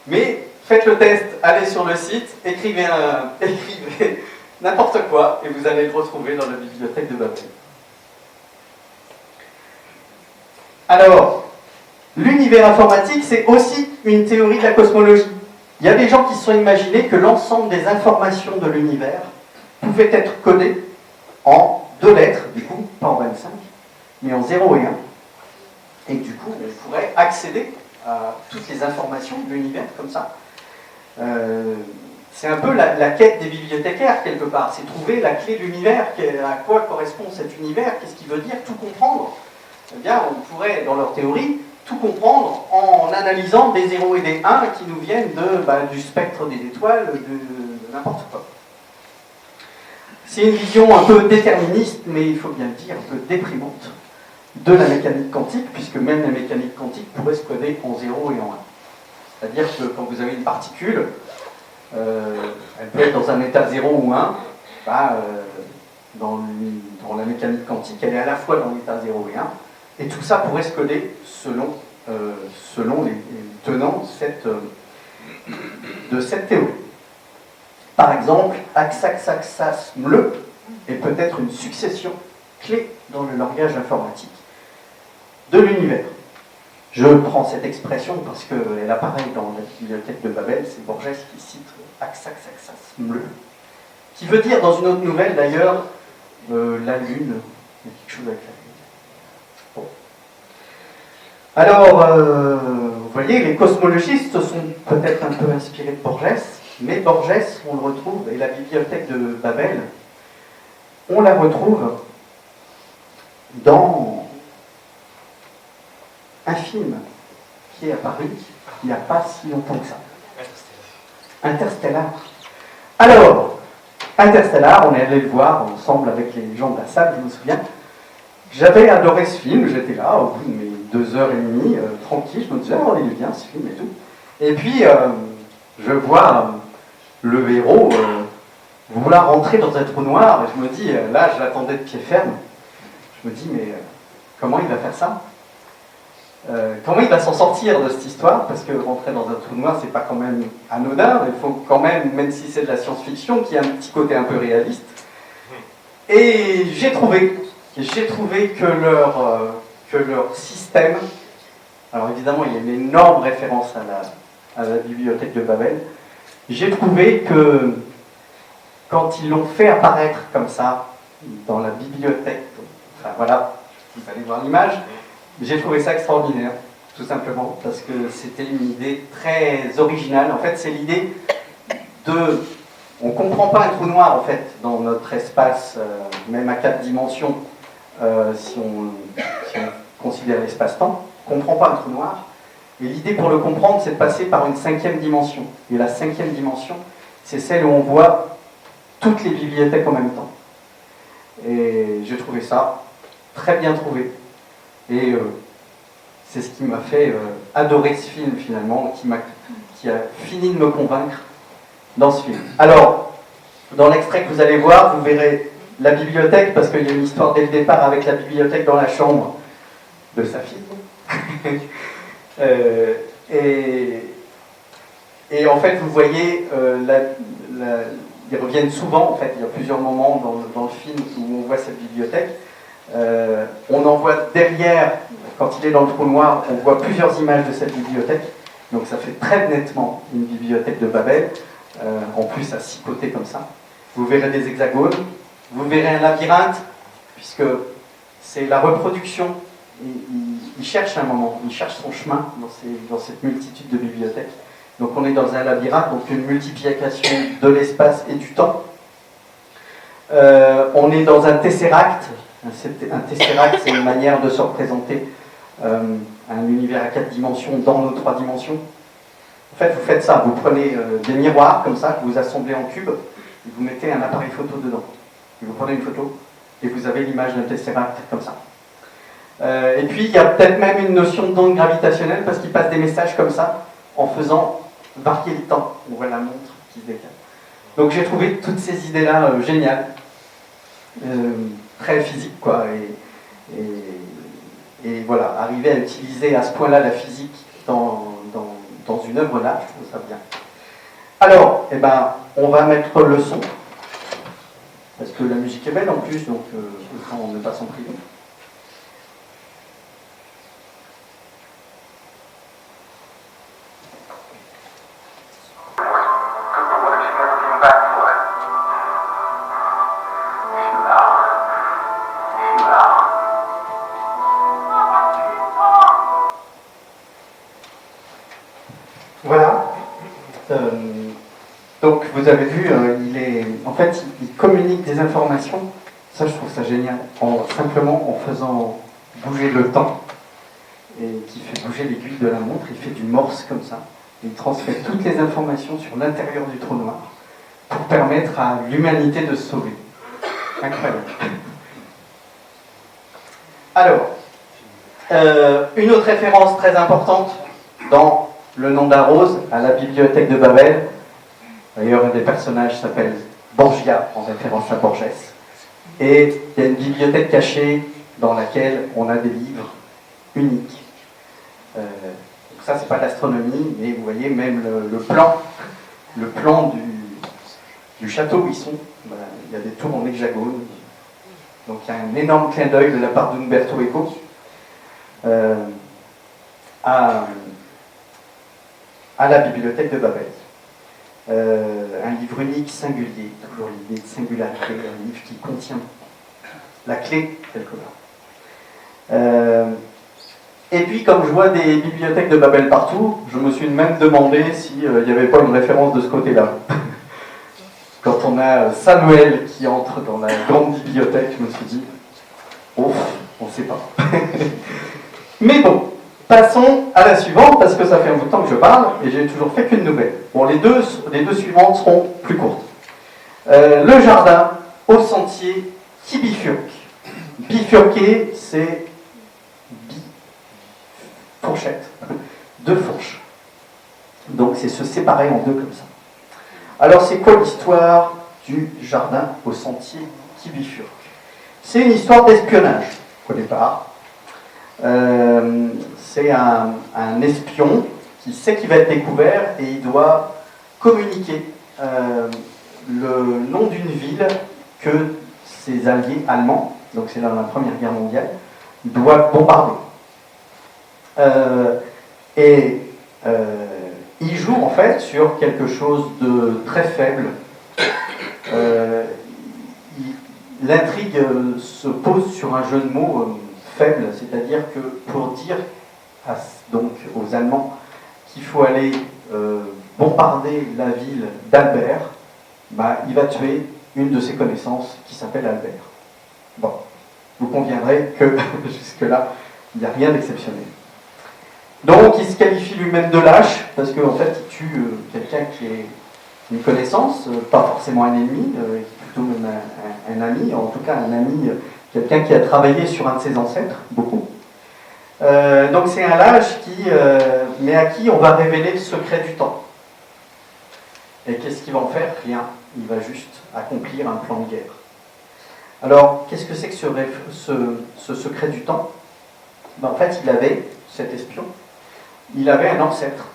Mais faites le test, allez sur le site, écrivez n'importe quoi, et vous allez le retrouver dans la bibliothèque de Babel. Alors, l'univers informatique, c'est aussi une théorie de la cosmologie. Il y a des gens qui se sont imaginés que l'ensemble des informations de l'univers pouvaient être codées en 2 lettres, du coup, pas en 25, mais en 0 et 1. Et du coup, on pourrait accéder à toutes les informations de l'univers comme ça. C'est un peu la quête des bibliothécaires, quelque part. C'est trouver la clé de l'univers, à quoi correspond cet univers, qu'est-ce qu'il veut dire, tout comprendre. Eh bien, on pourrait, dans leur théorie, tout comprendre en analysant des 0 et des 1 qui nous viennent du spectre des étoiles, de n'importe quoi. C'est une vision un peu déterministe, mais il faut bien le dire, un peu déprimante, de la mécanique quantique, puisque même la mécanique quantique pourrait se coder en 0 et en 1. C'est-à-dire que quand vous avez une particule, elle peut être dans un état 0 ou 1, dans la mécanique quantique, elle est à la fois dans l'état 0 et 1, et tout ça pourrait se coder selon les tenants de cette théorie. Par exemple, Axaxaxas-Mle est peut-être une succession clé dans le langage informatique de l'univers. Je prends cette expression parce qu'elle apparaît dans la bibliothèque de Babel, c'est Borges qui cite Axaxaxas-Mle, qui veut dire dans une autre nouvelle d'ailleurs la lune, il y a quelque chose avec la lune. Bon. Alors, vous voyez, les cosmologistes se sont peut-être un peu inspirés de Borges, mais Borges, on le retrouve, et la bibliothèque de Babel, on la retrouve dans un film qui est apparu il n'y a pas si longtemps que ça. Interstellar. Alors, Interstellar, on est allé le voir ensemble avec les gens de la salle, je me souviens. J'avais adoré ce film, j'étais là au bout de mes 2h30, tranquille, je me disais, oh, il est bien ce film et tout. Et puis, je vois le héros vouloir rentrer dans un trou noir, et je me dis, là, je l'attendais de pied ferme. Je me dis, mais comment il va faire ça ? Comment il va s'en sortir de cette histoire ? Parce que rentrer dans un trou noir, c'est pas quand même anodin, il faut quand même si c'est de la science-fiction, qu'il y ait un petit côté un peu réaliste. Et j'ai trouvé que leur système, alors évidemment il y a une énorme référence à la bibliothèque de Babel, j'ai trouvé que quand ils l'ont fait apparaître comme ça dans la bibliothèque, enfin voilà, vous allez voir l'image, j'ai trouvé ça extraordinaire, tout simplement, parce que c'était une idée très originale. En fait, c'est l'idée de... On ne comprend pas un trou noir, en fait, dans notre espace, même à 4 dimensions, si on considère l'espace-temps. On ne comprend pas un trou noir. Et l'idée, pour le comprendre, c'est de passer par une 5e dimension. Et la 5e dimension, c'est celle où on voit toutes les bibliothèques en même temps. Et j'ai trouvé ça très bien trouvé. Et c'est ce qui m'a fait adorer ce film, finalement, qui a fini de me convaincre dans ce film. Alors, dans l'extrait que vous allez voir, vous verrez la bibliothèque, parce qu'il y a une histoire dès le départ avec la bibliothèque dans la chambre de sa fille. Et en fait, vous voyez, ils reviennent souvent, en fait, il y a plusieurs moments dans le film où on voit cette bibliothèque. On en voit derrière, quand il est dans le trou noir, on voit plusieurs images de cette bibliothèque. Donc ça fait très nettement une bibliothèque de Babel, en plus à 6 côtés comme ça. Vous verrez des hexagones, vous verrez un labyrinthe, puisque c'est la reproduction. Il cherche un moment, il cherche son chemin dans cette multitude de bibliothèques. Donc on est dans un labyrinthe, donc une multiplication de l'espace et du temps. On est dans un tesseract. Un tesseract, c'est une manière de se représenter un univers à 4 dimensions dans nos 3 dimensions. En fait, vous faites ça, vous prenez des miroirs comme ça, que vous assemblez en cube, et vous mettez un appareil photo dedans. Et vous prenez une photo, et vous avez l'image d'un tesseract comme ça. Et puis, il y a peut-être même une notion d'onde gravitationnelle, parce qu'il passe des messages comme ça, en faisant varier le temps. On voit la montre qui se décale. Donc j'ai trouvé toutes ces idées-là géniales, très physiques, quoi, et voilà, arriver à utiliser à ce point-là la physique dans une œuvre d'art, je trouve ça bien. Alors, eh ben, on va mettre le son, parce que la musique est belle en plus, donc on ne pas s'en priver. Voilà. Donc vous avez vu, il communique des informations. Ça, je trouve ça génial. Simplement en faisant bouger le temps et qui fait bouger l'aiguille de la montre, il fait du morse comme ça. Il transmet toutes les informations sur l'intérieur du trou noir pour permettre à l'humanité de se sauver. Incroyable. Alors, une autre référence très importante dans Le nom de la rose, à la bibliothèque de Babel. D'ailleurs, un des personnages s'appelle Borgia, en référence à Borges. Et il y a une bibliothèque cachée dans laquelle on a des livres uniques. Donc ça, c'est pas l'astronomie, mais vous voyez même le plan du château où ils sont. Il y a des tours en hexagone. Donc il y a un énorme clin d'œil de la part d'Umberto Eco à la bibliothèque de Babel. Un livre unique, singulier, toujours l'idée de singularité, un livre qui contient la clé quelque part. Et puis, comme je vois des bibliothèques de Babel partout, je me suis même demandé s'il n'y avait pas une référence de ce côté-là. Quand on a Samuel qui entre dans la grande bibliothèque, je me suis dit, oh, on ne sait pas. Mais bon, passons à la suivante, parce que ça fait un bout de temps que je parle, et j'ai toujours fait qu'une nouvelle. Bon, les deux suivantes seront plus courtes. Le jardin au sentier qui bifurque. Bifurquer, c'est fourchette, 2 fourches. Donc c'est se séparer en 2 comme ça. Alors c'est quoi l'histoire du jardin au sentier qui bifurque? C'est une histoire d'espionnage, au départ. C'est un espion qui sait qu'il va être découvert et il doit communiquer le nom d'une ville que ses alliés allemands, donc c'est dans la Première Guerre mondiale, doivent bombarder. Il joue en fait sur quelque chose de très faible. L'intrigue se pose sur un jeu de mots faible, c'est-à-dire que pour dire donc aux Allemands qu'il faut aller bombarder la ville d'Albert, il va tuer une de ses connaissances qui s'appelle Albert. Bon, vous conviendrez que jusque-là, il n'y a rien d'exceptionnel. Donc il se qualifie lui-même de lâche, parce qu'en fait il tue quelqu'un qui est une connaissance, pas forcément un ennemi, plutôt même un ami, en tout cas un ami, quelqu'un qui a travaillé sur un de ses ancêtres, beaucoup. Donc c'est un lâche mais à qui on va révéler le secret du temps. Et qu'est-ce qu'il va en faire? Rien, il va juste accomplir un plan de guerre. Alors qu'est-ce que c'est que ce secret du temps? En fait il avait, cet espion, il avait un ancêtre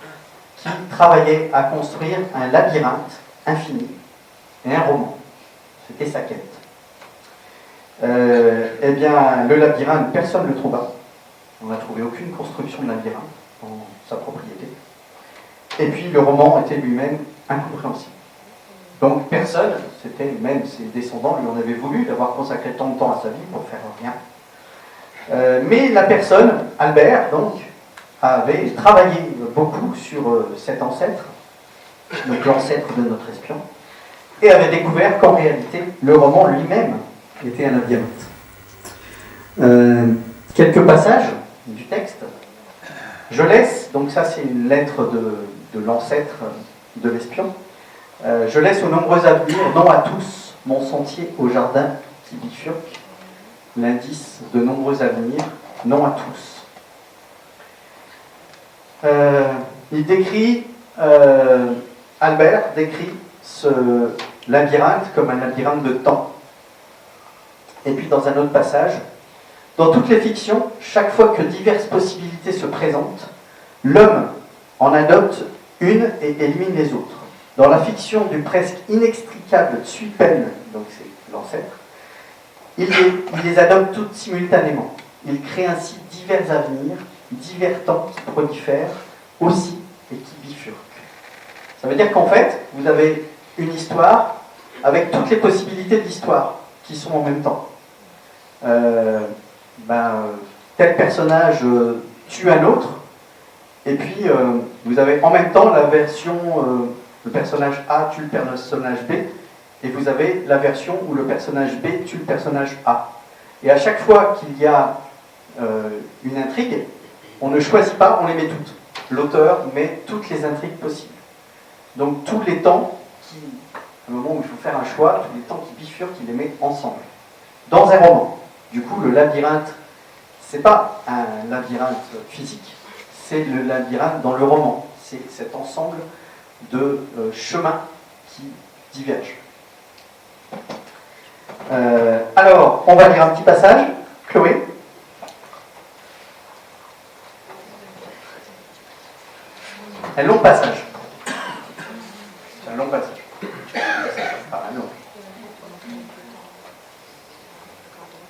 qui travaillait à construire un labyrinthe infini et un roman. C'était sa quête. Eh bien, le labyrinthe, personne ne le trouva. On n'a trouvé aucune construction de labyrinthe dans sa propriété. Et puis, le roman était lui-même incompréhensible. Donc, personne, c'était même ses descendants, lui en avaient voulu d'avoir consacré tant de temps à sa vie pour faire rien. Mais la personne, Albert, donc, avait travaillé beaucoup sur cet ancêtre, donc l'ancêtre de notre espion, et avait découvert qu'en réalité, le roman lui-même était un labyrinthe. Quelques passages du texte. Je laisse, donc ça c'est une lettre de l'ancêtre de l'espion. Je laisse aux nombreux avenirs, non à tous, mon sentier au jardin qui bifurque. L'indice de nombreux avenirs, non à tous. Il décrit, Albert décrit ce labyrinthe comme un labyrinthe de temps. Et puis dans un autre passage, dans toutes les fictions, chaque fois que diverses possibilités se présentent, l'homme en adopte une et élimine les autres. Dans la fiction du presque inextricable Tsupen, donc c'est l'ancêtre, il les adopte toutes simultanément. Il crée ainsi divers avenirs, divers temps qui prolifèrent aussi et qui bifurquent. Ça veut dire qu'en fait, vous avez une histoire avec toutes les possibilités de l'histoire qui sont en même temps. Tel personnage tue un autre, et puis vous avez en même temps la version, le personnage A tue le personnage B, et vous avez la version où le personnage B tue le personnage A. Et à chaque fois qu'il y a une intrigue, on ne choisit pas, on les met toutes. L'auteur met toutes les intrigues possibles. Donc tous les temps, au moment où il faut faire un choix, tous les temps qui bifurquent, il les met ensemble. Dans un roman. Du coup, le labyrinthe, c'est pas un labyrinthe physique, c'est le labyrinthe dans le roman. C'est cet ensemble de chemins qui divergent. Alors, on va lire un petit passage. Chloé. Un long passage. C'est un long passage. Pas un long.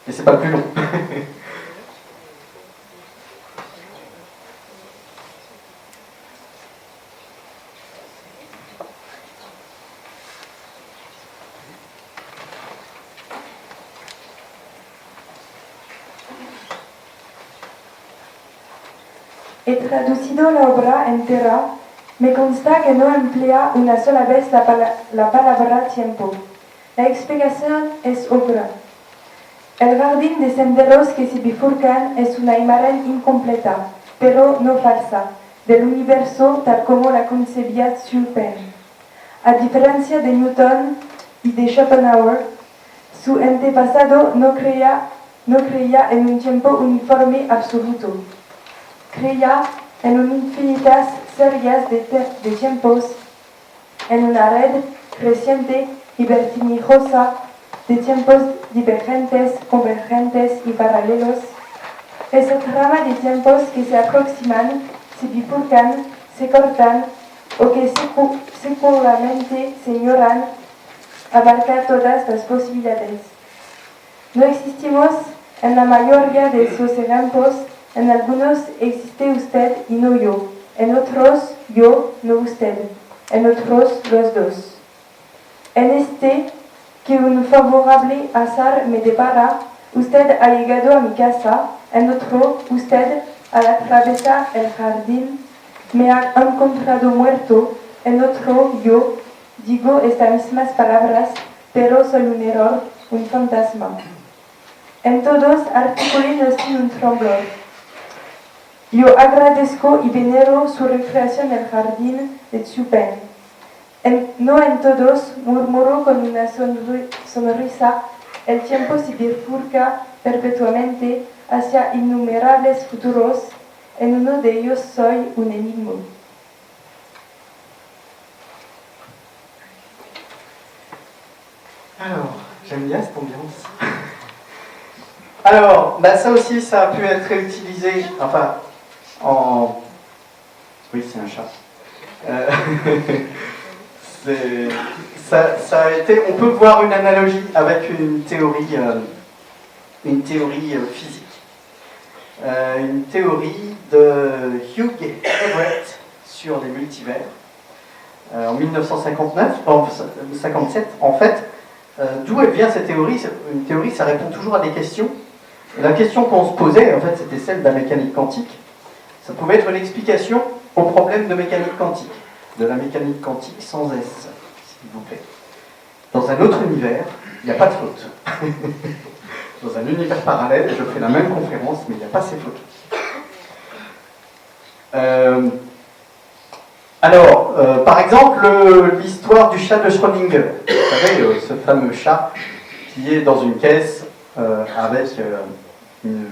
Mais c'est pas le plus long. He traducido la obra entera, me consta que no emplea una sola vez la palabra tiempo. La explicación es obra. El jardín de senderos que se bifurcan es una imagen incompleta, pero no falsa, del universo tal como la concebía Tsupen. A diferencia de Newton y de Schopenhauer, su antepasado no creía en un tiempo uniforme absoluto. Creía en infinitas series de tiempos, en una red creciente y vertiginosa de tiempos divergentes, convergentes y paralelos. Esa trama de tiempos que se aproximan, se bifurcan, se cortan o que circularmente se ignoran, abarca todas las posibilidades. No existimos en la mayoría de esos ejemplos. En algunos existe usted y no yo. En otros, yo, no usted. En otros, los dos. En este, que un favorable azar me depara, usted ha llegado a mi casa. En otro, usted, al atravesar el jardín, me ha encontrado muerto. En otro, yo, digo estas mismas palabras, pero soy un error, un fantasma. En todos, articulo sin un temblor. Yo agradezco y venero su recreación en el jardín de Tsupen. No en todos, murmuro con una sonrisa, el tiempo se bifurca perpetuamente hacia innumerables futuros. En uno de ellos soy un enigma. Alors, j'aime bien cette ambiance. Alors, ça aussi, ça a pu être réutilisé, enfin, oui, c'est un chat. Ça a été... On peut voir une analogie avec une théorie une théorie physique. Une théorie de Hugh Everett sur les multivers. En 1957, en fait, d'où elle vient cette théorie? Une théorie, ça répond toujours à des questions. Et la question qu'on se posait, en fait, c'était celle de la mécanique quantique. Ça pouvait être une explication au problème de mécanique quantique, de la mécanique quantique sans S, s'il vous plaît. Dans un autre univers, il n'y a pas de faute. Dans un univers parallèle, je fais la même conférence, mais il n'y a pas ces fautes. Par exemple, l'histoire du chat de Schrödinger. Vous savez, ce fameux chat qui est dans une caisse avec une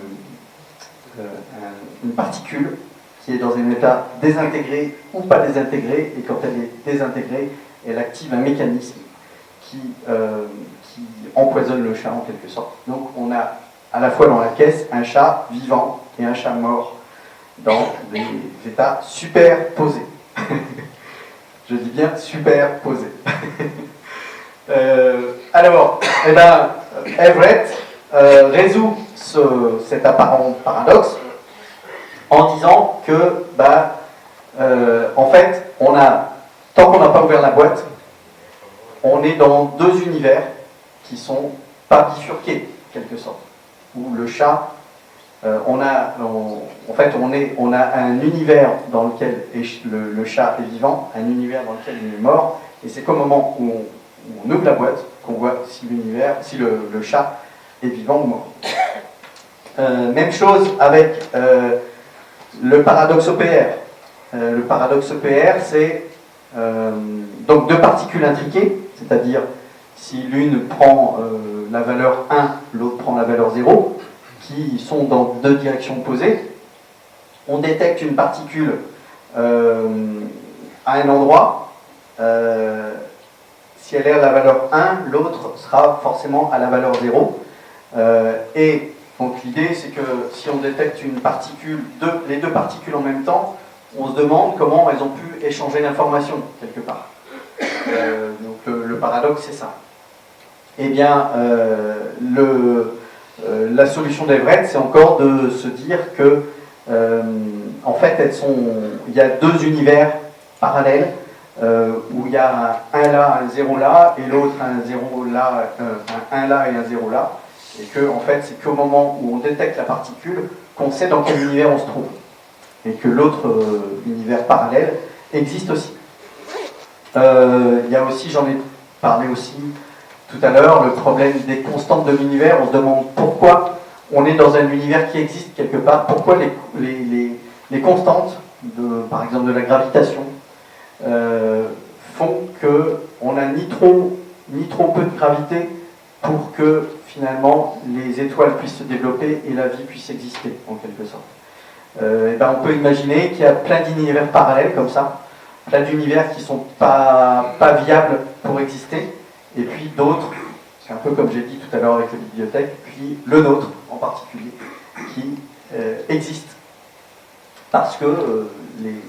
particule qui est dans un état désintégré ou pas désintégré, et quand elle est désintégrée, elle active un mécanisme qui empoisonne le chat en quelque sorte. Donc on a à la fois dans la caisse un chat vivant et un chat mort dans des états superposés. Je dis bien superposés. Everett résout cet apparent paradoxe en disant que, en fait, tant qu'on n'a pas ouvert la boîte, on est dans deux univers qui sont pas bifurqués, en quelque sorte. Où le chat, on a un univers dans lequel le chat est vivant, un univers dans lequel il est mort, et c'est qu'au moment où on ouvre la boîte qu'on voit si le chat est vivant ou mort. Même chose avec le paradoxe OPR. Le paradoxe OPR, c'est donc deux particules intriquées, c'est-à-dire si l'une prend la valeur 1, l'autre prend la valeur 0, qui sont dans deux directions opposées. On détecte une particule à un endroit. Si elle est à la valeur 1, l'autre sera forcément à la valeur 0. Et donc l'idée, c'est que si on détecte une particule, les deux particules en même temps, on se demande comment elles ont pu échanger l'information quelque part. Donc le paradoxe, c'est ça. Eh bien, la solution d'Everett, c'est encore de se dire que, en fait, il y a deux univers parallèles où il y a un là, un 0 là, et l'autre un 0 là, un 1 là et un 0 là, et que, en fait, c'est qu'au moment où on détecte la particule qu'on sait dans quel univers on se trouve, et que l'autre univers parallèle existe aussi. Il y a aussi, j'en ai parlé aussi tout à l'heure, le problème des constantes de l'univers. On se demande pourquoi on est dans un univers qui existe quelque part, pourquoi les constantes, par exemple de la gravitation, font qu'on n'a ni trop peu de gravité pour que finalement les étoiles puissent se développer et la vie puisse exister en quelque sorte. On peut imaginer qu'il y a plein d'univers parallèles comme ça, plein d'univers qui ne sont pas viables pour exister, et puis d'autres, c'est un peu comme j'ai dit tout à l'heure avec la bibliothèque, puis le nôtre en particulier, qui existe parce que les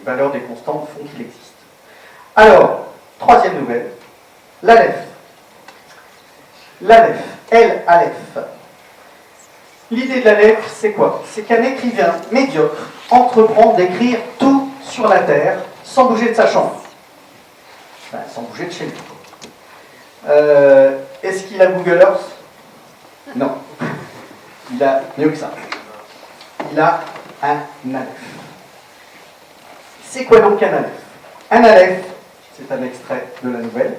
valeurs des constantes font qu'il existe. Alors, troisième nouvelle, l'Aleph. L'Aleph, L-Aleph. L'idée de l'Aleph, c'est quoi? C'est qu'un écrivain médiocre entreprend d'écrire tout sur la Terre sans bouger de sa chambre. Sans bouger de chez lui. Est-ce qu'il a Google Earth? Non. Il a mieux que ça. Il a un Aleph. C'est quoi donc un Aleph? Un Aleph, c'est un extrait de la nouvelle.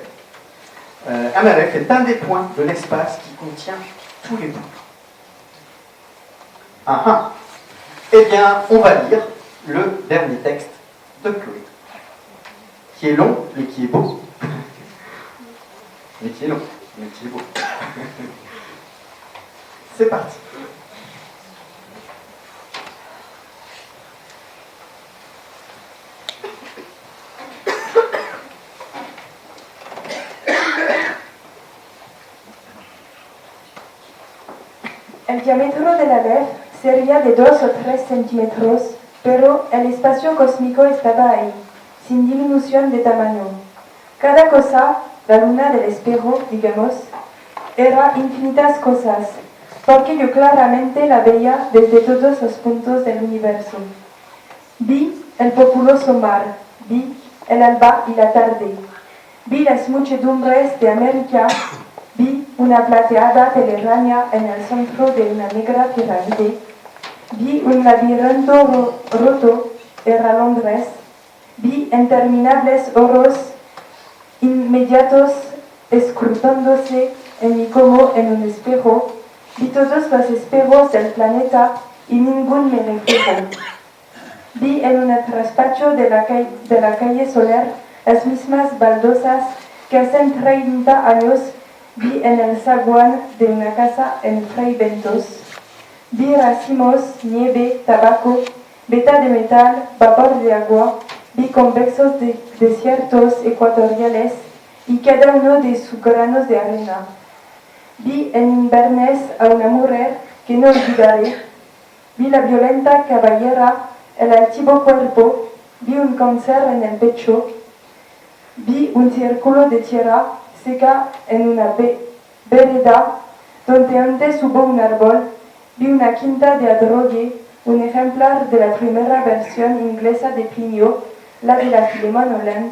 Un Aleph est un des points de l'espace qui contient tous les bouts. Eh bien, on va lire le dernier texte de Chloé, qui est long, mais qui est beau. Mais qui est long, mais qui est beau. C'est parti. El diámetro del Aleph sería de 2 o 3 centímetros, pero el espacio cósmico estaba ahí, sin disminución de tamaño. Cada cosa, la luna del espejo, digamos, era infinitas cosas, porque yo claramente la veía desde todos los puntos del universo. Vi el populoso mar, vi el alba y la tarde, vi las muchedumbres de América, vi una plateada telaraña en el centro de una negra pirámide, vi un laberinto roto, era Londres, vi interminables oros inmediatos escrutándose en mí como en un espejo, vi todos los espejos del planeta y ningún me reflejó. Vi en un traspacho de la calle Soler las mismas baldosas que hace 30 años vi en el zaguán de una casa en Fray Bentos. Vi racimos, nieve, tabaco, veta de metal, vapor de agua, vi convexos de desiertos ecuatoriales y cada uno de sus granos de arena. Vi en Inverness a una mujer que no olvidaré, vi la violenta caballera, el altivo cuerpo, vi un cáncer en el pecho, vi un círculo de tierra seca en una vereda donde antes hubo un árbol, vi una quinta de Adrogué, un ejemplar de la primera versión inglesa de Plinio, la de la Philemon Holland,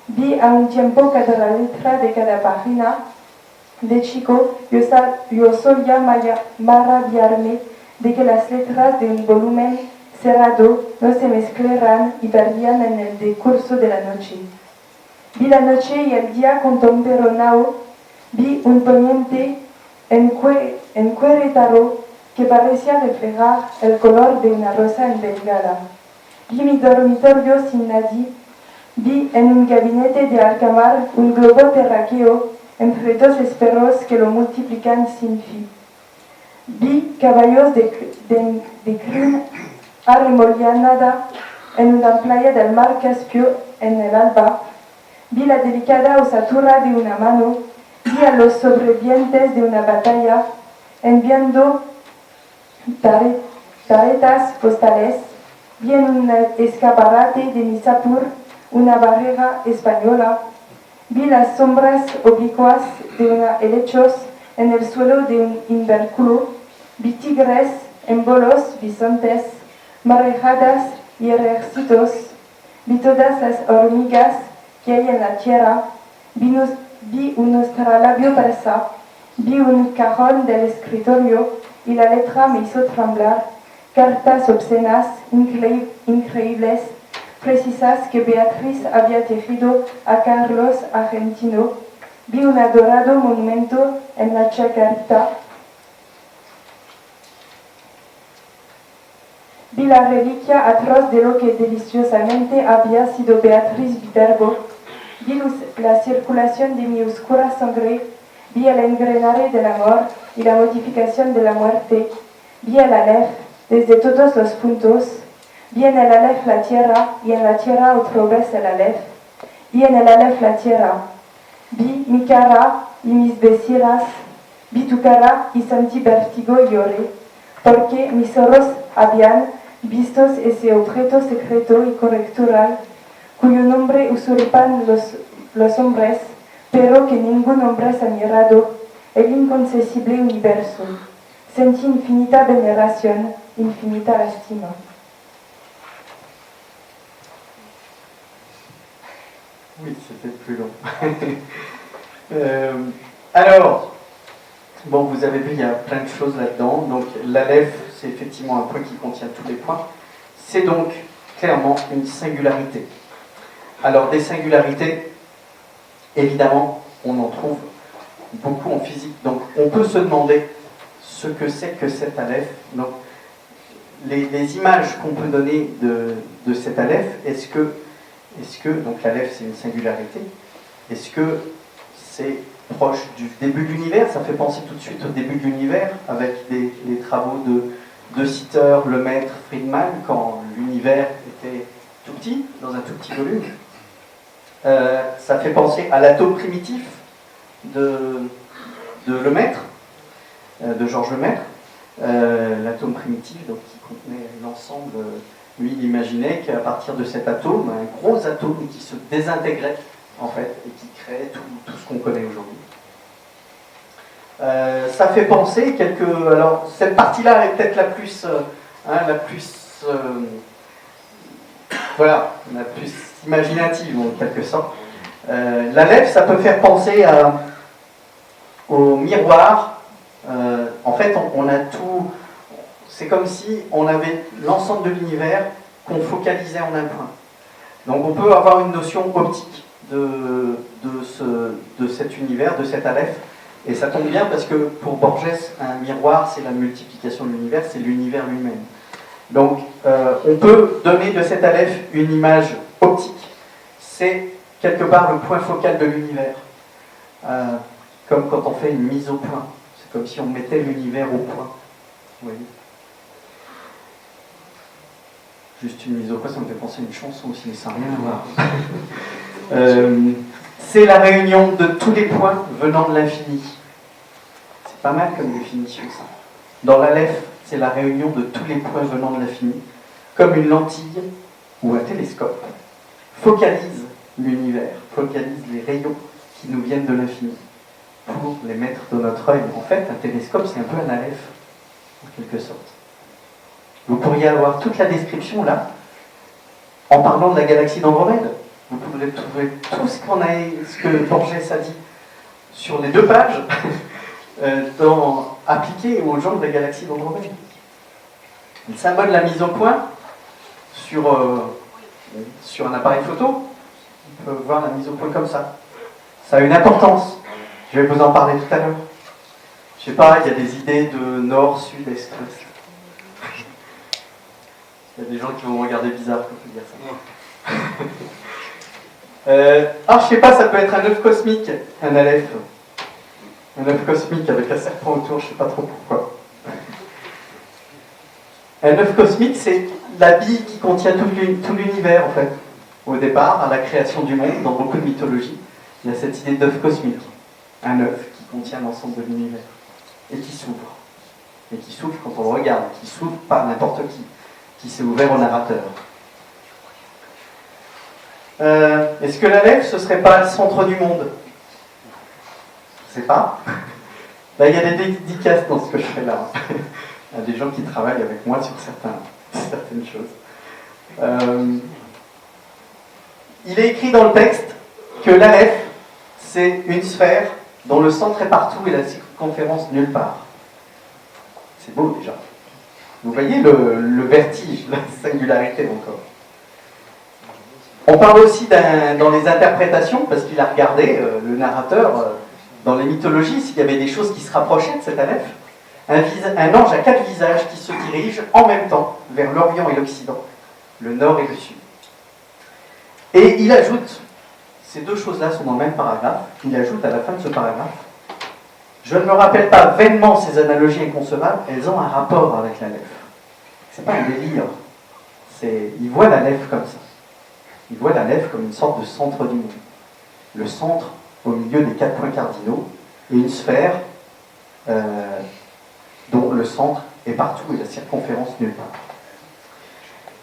vi a un tiempo cada letra de cada página. De chico, yo solía maravillarme de que las letras de un volumen cerrado no se mezclaran y perdían en el decurso de la noche. Vi la noche y el día con Tomperonao, vi un poniente encueretado que parecía reflejar el color de una rosa en Bengala. Vi mi dormitorio sin nadie, vi en un gabinete de alcamar un globo terráqueo entre dos esperos que lo multiplican sin fin. Vi caballos de crin arremollinada en una playa del mar Caspio en el alba. Vi la delicada osatura de una mano, vi a los sobrevivientes de una batalla enviando taretas postales, vi en un escaparate de Nizapur una barrera española, vi las sombras oblicuas de helechos en el suelo de un invernadero, vi tigres en bolos, bisontes, marejadas y ejércitos, vi todas las hormigas que hay en la tierra, vi un astrolabio persa, vi un cajón del escritorio y la letra me hizo temblar, cartas obscenas, increíbles, precisas que Beatriz había tejido a Carlos Argentino. Vi un adorado monumento en la Chacarita. Vi la reliquia atroz de lo que deliciosamente había sido Beatriz Viterbo. Vi la circulación de mi oscura sangre. Vi el engrenaje del amor y la modificación de la muerte. Vi el Aleph desde todos los puntos. Vi en el Aleph la tierra y en la tierra otra vez el Aleph. Y en el Aleph la tierra. Vi mi cara y mis vecinas. Vi tu cara y sentí vértigo y lloré. Porque mis ojos habían visto ese objeto secreto y correctoral cuyo nombre usurpan los hombres, pero que ningún hombre ha mirado, el inconcebible universo. Sentí infinita veneración, infinita lástima. Oui, c'était plus long. Alors, bon, vous avez vu, il y a plein de choses là-dedans. Donc, l'Aleph, c'est effectivement un point qui contient tous les points. C'est donc clairement une singularité. Alors, des singularités, évidemment, on en trouve beaucoup en physique. Donc, on peut se demander ce que c'est que cet Aleph. Donc, les images qu'on peut donner de cet Aleph, est-ce que donc l'Aleph c'est une singularité, est-ce que c'est proche du début de l'univers? Ça fait penser tout de suite au début de l'univers avec les travaux de Sitter, Lemaître, Friedman, quand l'univers était tout petit, dans un tout petit volume. Ça fait penser à l'atome primitif de Lemaître, de Georges Lemaître, l'atome primitif donc, qui contenait l'ensemble. Lui, il imaginait qu'à partir de cet atome, un gros atome qui se désintégrait en fait et qui créait tout ce qu'on connaît aujourd'hui. Ça fait penser alors cette partie-là est peut-être la plus, voilà, la plus imaginative en quelque sorte. L'Aleph, ça peut faire penser au miroir. En fait, on a tout. C'est comme si on avait l'ensemble de l'univers qu'on focalisait en un point. Donc on peut avoir une notion optique de cet univers, de cet Aleph. Et ça tombe bien parce que pour Borges, un miroir, c'est la multiplication de l'univers, c'est l'univers lui-même. Donc on peut donner de cet Aleph une image optique. C'est quelque part le point focal de l'univers. Comme quand on fait une mise au point. C'est comme si on mettait l'univers au point. Vous voyez ? Juste une mise au point, ça me fait penser à une chanson aussi, mais ça n'a rien à voir. C'est la réunion de tous les points venant de l'infini. C'est pas mal comme définition, ça. Dans l'Aleph, c'est la réunion de tous les points venant de l'infini, comme une lentille ou un télescope focalise l'univers, focalise les rayons qui nous viennent de l'infini pour les mettre dans notre œil. En fait, un télescope, c'est un peu un Aleph, en quelque sorte. Vous pourriez avoir toute la description là, en parlant de la galaxie d'Andromède. Vous pourrez trouver tout ce que Borges a dit sur les 2 pages, appliqué aux gens de la galaxie d'Andromède. Le symbole de la mise au point sur un appareil photo, on peut voir la mise au point comme ça. Ça a une importance. Je vais vous en parler tout à l'heure. Je sais pas, il y a des idées de nord, sud, est, ouest. Il y a des gens qui vont me regarder bizarre quand je vais dire ça. Je sais pas, ça peut être un œuf cosmique, un Aleph. Un œuf cosmique avec un serpent autour, je sais pas trop pourquoi. Un œuf cosmique, c'est la bille qui contient tout l'univers, en fait. Au départ, à la création du monde, dans beaucoup de mythologies, il y a cette idée d'œuf cosmique. Un œuf qui contient l'ensemble de l'univers. Et qui s'ouvre. Et qui s'ouvre quand on le regarde. Qui s'ouvre par n'importe qui s'est ouvert au narrateur. Est-ce que l'Aleph, ce ne serait pas le centre du monde? Je ne sais pas. Là, il y a des dédicaces dans ce que je fais là. Il y a des gens qui travaillent avec moi sur certaines choses. Il est écrit dans le texte que l'Aleph, c'est une sphère dont le centre est partout et la circonférence nulle part. C'est beau déjà. Vous voyez le vertige, la singularité encore. On parle aussi dans les interprétations, parce qu'il a regardé, le narrateur, dans les mythologies, s'il y avait des choses qui se rapprochaient de cet Aleph. Un ange à 4 visages qui se dirige en même temps vers l'Orient et l'Occident, le Nord et le Sud. Et il ajoute, ces 2 choses-là sont dans le même paragraphe, il ajoute à la fin de ce paragraphe, je ne me rappelle pas vainement ces analogies inconcevables, elles ont un rapport avec l'Aleph. C'est pas un délire, il voit l'Aleph comme ça. Il voit l'Aleph comme une sorte de centre du monde. Le centre au milieu des 4 points cardinaux et une sphère dont le centre est partout et la circonférence nulle part.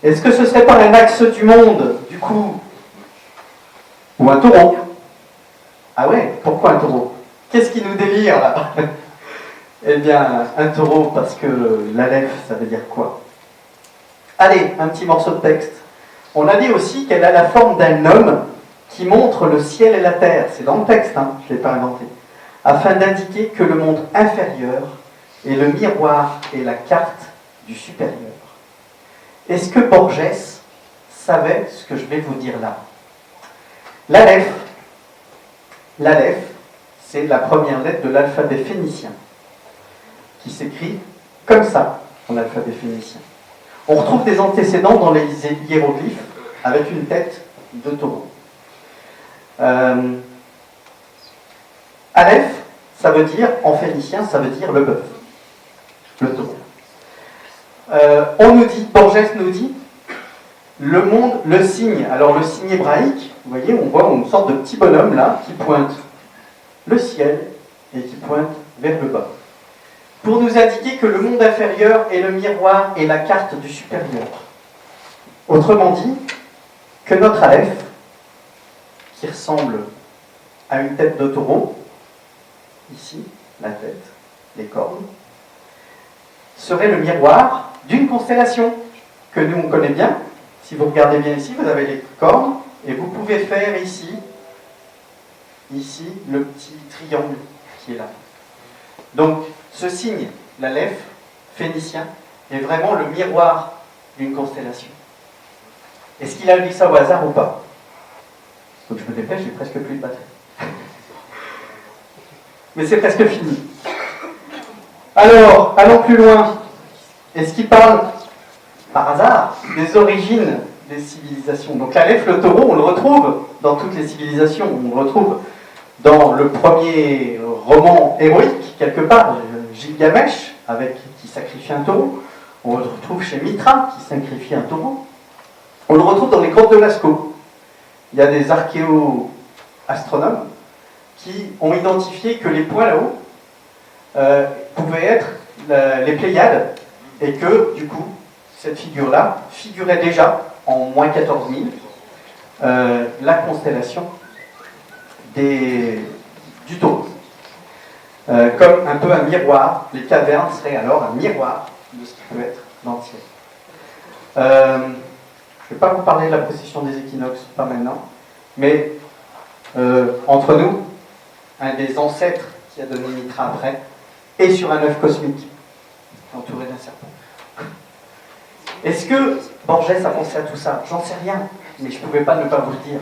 Est-ce que ce ne serait pas un axe du monde, du coup, ou un taureau? Ah ouais, pourquoi un taureau? Qu'est-ce qui nous délire là? Eh bien, un taureau, parce que l'Aleph, ça veut dire quoi? Allez, un petit morceau de texte. On a dit aussi qu'elle a la forme d'un homme qui montre le ciel et la terre. C'est dans le texte, hein, je ne l'ai pas inventé. Afin d'indiquer que le monde inférieur est le miroir et la carte du supérieur. Est-ce que Borges savait ce que je vais vous dire là? L'Aleph, c'est la première lettre de l'alphabet phénicien, qui s'écrit comme ça, en alphabet phénicien. On retrouve des antécédents dans les hiéroglyphes avec une tête de taureau. Aleph, ça veut dire, en phénicien, ça veut dire le bœuf, le taureau. Borges nous dit, le monde, le signe, alors le signe hébraïque, vous voyez, on voit une sorte de petit bonhomme là, qui pointe le ciel et qui pointe vers le bas. Pour nous indiquer que le monde inférieur est le miroir et la carte du supérieur. Autrement dit, que notre Aleph, qui ressemble à une tête de taureau, ici, la tête, les cornes, serait le miroir d'une constellation que nous on connaît bien. Si vous regardez bien ici, vous avez les cornes et vous pouvez faire ici le petit triangle qui est là. Donc ce signe, l'Aleph phénicien, est vraiment le miroir d'une constellation. Est-ce qu'il a dit ça au hasard ou pas? Donc je me dépêche, j'ai presque plus de batterie. Mais c'est presque fini. Alors, allons plus loin. Est-ce qu'il parle, par hasard, des origines des civilisations? Donc l'Aleph, le taureau, on le retrouve dans toutes les civilisations. On le retrouve dans le premier roman héroïque, quelque part, Gilgamesh, qui sacrifie un taureau. On le retrouve chez Mitra, qui sacrifie un taureau. On le retrouve dans les grottes de Lascaux. Il y a des archéo-astronomes qui ont identifié que les points là-haut pouvaient être les Pléiades, et que, du coup, cette figure-là figurait déjà, en moins 14 000, la constellation du taureau. Comme un peu un miroir, les cavernes seraient alors un miroir de ce qui peut être dans le ciel. Je ne vais pas vous parler de la précession des équinoxes, pas maintenant, mais entre nous, un des ancêtres qui a donné Mitra après est sur un œuf cosmique, entouré d'un serpent. Est-ce que Borges a pensé à tout ça? J'en sais rien, mais je ne pouvais pas ne pas vous le dire.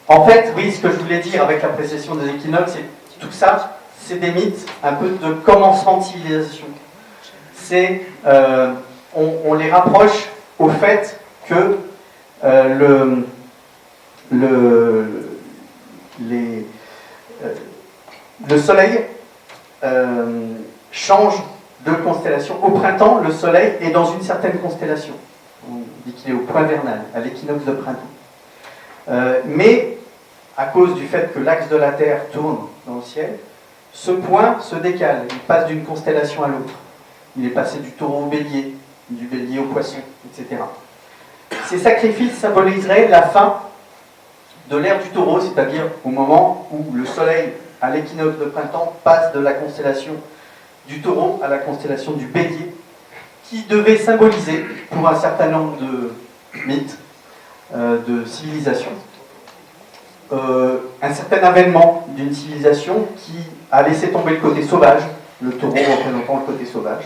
En fait, oui, ce que je voulais dire avec la précession des équinoxes, c'est tout ça, c'est des mythes un peu de commencement de civilisation. On les rapproche au fait que le Soleil change de constellation. Au printemps, le Soleil est dans une certaine constellation. On dit qu'il est au point vernal, à l'équinoxe de printemps. Mais, à cause du fait que l'axe de la Terre tourne dans le ciel, ce point se décale. Il passe d'une constellation à l'autre. Il est passé du taureau au bélier, du bélier au poisson, etc. Ces sacrifices symboliseraient la fin de l'ère du taureau, c'est-à-dire au moment où le Soleil, à l'équinoxe de printemps, passe de la constellation du taureau à la constellation du bélier, qui devait symboliser, pour un certain nombre de mythes, de civilisations, un certain avènement d'une civilisation qui a laissé tomber le côté sauvage, le taureau représentant le côté sauvage,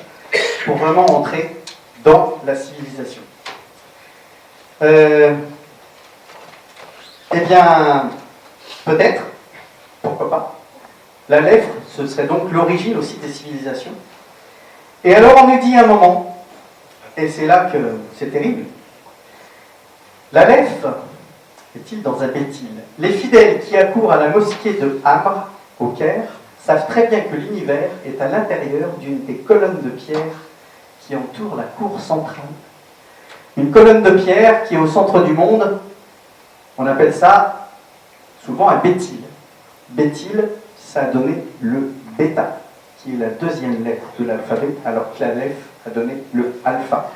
pour vraiment entrer dans la civilisation. Eh bien, peut-être, pourquoi pas, la lèvre, ce serait donc l'origine aussi des civilisations. Et alors on nous dit à un moment, et c'est là que c'est terrible, la lèvre est-il dans un bétil? Les fidèles qui accourent à la mosquée de Amr, au Caire, savent très bien que l'univers est à l'intérieur d'une des colonnes de pierre qui entourent la cour centrale. Une colonne de pierre qui est au centre du monde, on appelle ça souvent un bétil. Bétil, ça a donné le bêta, qui est la deuxième lettre de l'alphabet, alors que la lettre a donné le alpha.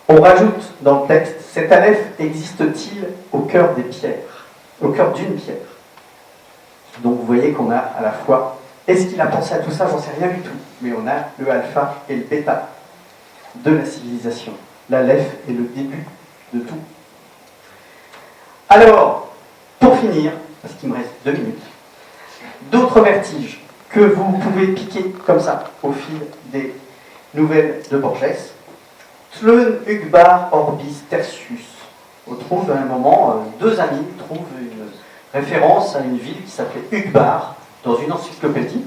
On rajoute dans le texte, cet aleph existe-t-il au cœur des pierres, au cœur d'une pierre? Donc vous voyez qu'on a à la fois, est-ce qu'il a pensé à tout ça? J'en sais rien du tout, mais on a le alpha et le bêta de la civilisation. L'aleph est le début de tout. Alors, pour finir, parce qu'il me reste 2 minutes, d'autres vertiges que vous pouvez piquer comme ça au fil des nouvelles de Borges. Tlön Ugbar Orbis Tertius. On trouve à un moment, 2 amis trouvent une référence à une ville qui s'appelait Ugbar dans une encyclopédie.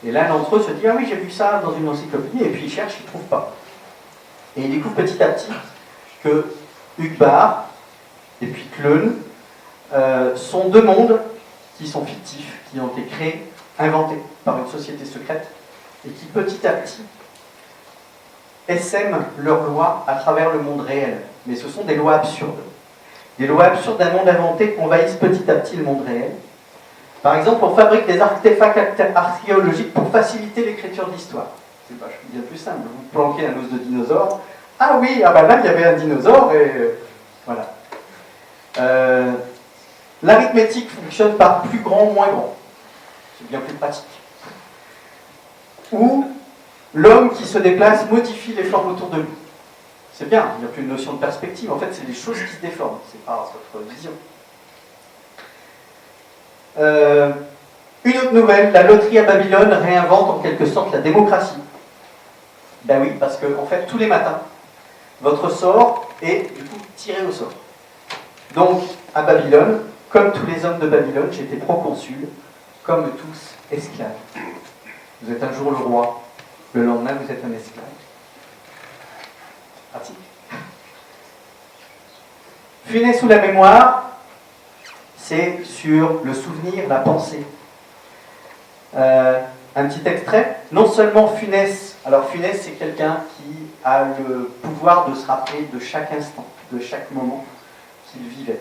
Et l'un d'entre eux se dit, ah oui, j'ai vu ça dans une encyclopédie, et puis il cherche, il ne trouve pas. Et il découvre petit à petit que Ugbar et puis Tlön sont 2 mondes qui sont fictifs, qui ont été créés, inventés par une société secrète, et qui petit à petit essaiment leurs lois à travers le monde réel. Mais ce sont des lois absurdes. Des lois absurdes d'un monde inventé envahissent petit à petit le monde réel. Par exemple, on fabrique des artefacts archéologiques pour faciliter l'écriture d'histoire. C'est bien plus simple. Vous planquez un os de dinosaure. Ah oui, ah ben là, il y avait un dinosaure, et voilà. l'arithmétique fonctionne par plus grand, moins grand. C'est bien plus pratique. Ou l'homme qui se déplace modifie les formes autour de lui. C'est bien, il n'y a plus une notion de perspective. En fait, c'est des choses qui se déforment. C'est pas votre vision. Une autre nouvelle, la loterie à Babylone réinvente en quelque sorte la démocratie. Ben oui, parce que en fait, tous les matins, votre sort est du coup tiré au sort. Donc, à Babylone, comme tous les hommes de Babylone, j'étais proconsul, comme tous esclaves. Vous êtes un jour le roi, le lendemain vous êtes un esclave. Pratique. Funès sous la mémoire, c'est sur le souvenir, la pensée. Un petit extrait. Non seulement Funès, alors Funès c'est quelqu'un qui a le pouvoir de se rappeler de chaque instant, de chaque moment qu'il vivait.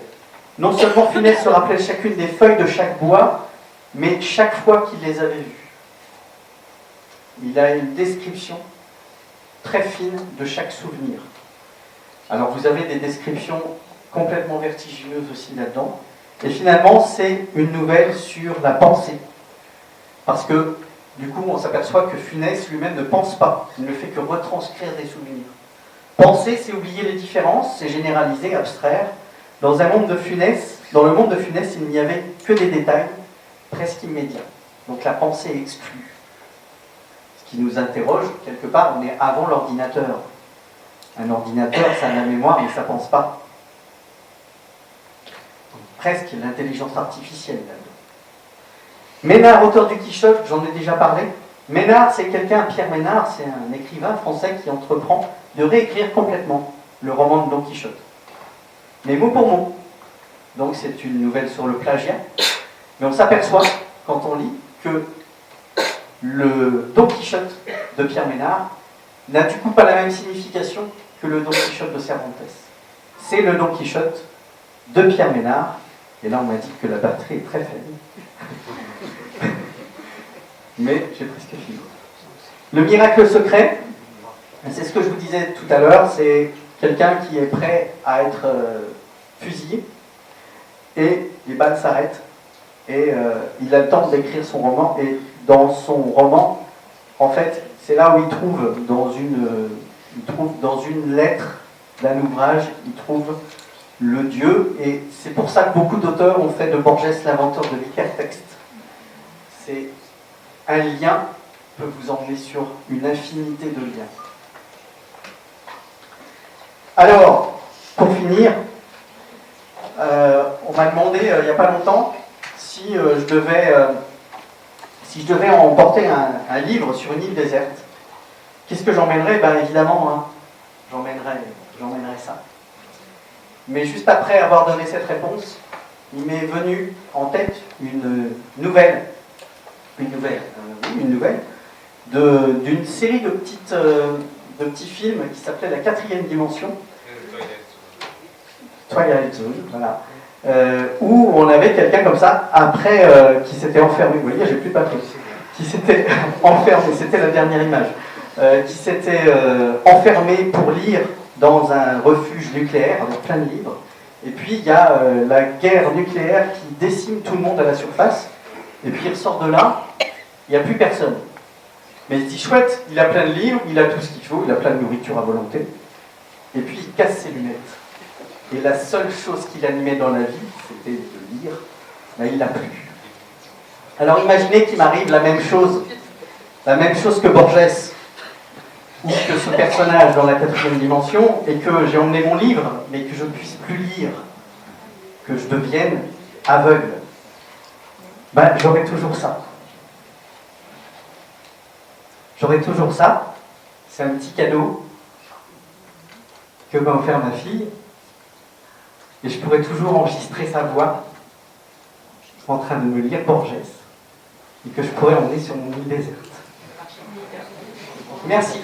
Non seulement Funès se rappelait chacune des feuilles de chaque bois, mais chaque fois qu'il les avait vues. Il a une description très fine de chaque souvenir. Alors vous avez des descriptions complètement vertigineuses aussi là-dedans. Et finalement, c'est une nouvelle sur la pensée. Parce que, du coup, on s'aperçoit que Funès lui-même ne pense pas. Il ne fait que retranscrire des souvenirs. Penser, c'est oublier les différences, c'est généraliser, abstraire. Dans le monde de Funès, il n'y avait que des détails presque immédiats. Donc la pensée est exclue. Ce qui nous interroge, quelque part, on est avant l'ordinateur. Un ordinateur, ça a la mémoire, mais ça ne pense pas. Donc, presque l'intelligence artificielle là-dedans. Ménard, auteur du Quichotte, j'en ai déjà parlé. Ménard, c'est quelqu'un, Pierre Ménard, c'est un écrivain français qui entreprend de réécrire complètement le roman de Don Quichotte. Mais mot pour mot. Donc c'est une nouvelle sur le plagiat. Mais on s'aperçoit, quand on lit, que le Don Quichotte de Pierre Ménard n'a du coup pas la même signification que le Don Quichotte de Cervantes. C'est le Don Quichotte de Pierre Ménard. Et là, on m'a dit que la batterie est très faible. Mais j'ai presque fini. Le miracle secret, c'est ce que je vous disais tout à l'heure, c'est quelqu'un qui est prêt à être fusillé, et les balles s'arrêtent, et il a le temps d'écrire son roman, et dans son roman, en fait, c'est là où il trouve dans une lettre d'un ouvrage, il trouve le Dieu, et c'est pour ça que beaucoup d'auteurs ont fait de Borges l'inventeur de l'hypertexte. C'est un lien peut vous emmener sur une infinité de liens. Alors, pour finir, on m'a demandé il n'y a pas longtemps si je devais emporter un livre sur une île déserte. Qu'est-ce que j'emmènerais? Ben évidemment, hein, j'emmènerais ça. Mais juste après avoir donné cette réponse, il m'est venu en tête une nouvelle d'une série de petits films qui s'appelait La Quatrième Dimension. Twilight Zone, voilà. Où on avait quelqu'un comme ça, après, qui s'était enfermé, vous voyez, j'ai plus de papier, qui s'était enfermé, c'était la dernière image, qui s'était enfermé pour lire dans un refuge nucléaire avec plein de livres. Et puis il y a la guerre nucléaire qui décime tout le monde à la surface. Et puis il ressort de là, il n'y a plus personne. Mais il se dit chouette, il a plein de livres, il a tout ce qu'il faut, il a plein de nourriture à volonté. Et puis il casse ses lunettes. Et la seule chose qui l'animait dans la vie, c'était de lire, mais il l'a plus. Alors imaginez qu'il m'arrive la même chose que Borges, ou que ce personnage dans la quatrième dimension, et que j'ai emmené mon livre, mais que je ne puisse plus lire, que je devienne aveugle. Ben, j'aurai toujours ça. J'aurai toujours ça. C'est un petit cadeau que m'a offert ma fille. Et je pourrais toujours enregistrer sa voix en train de me lire Borges. Et que je pourrais emmener sur mon île déserte. Merci.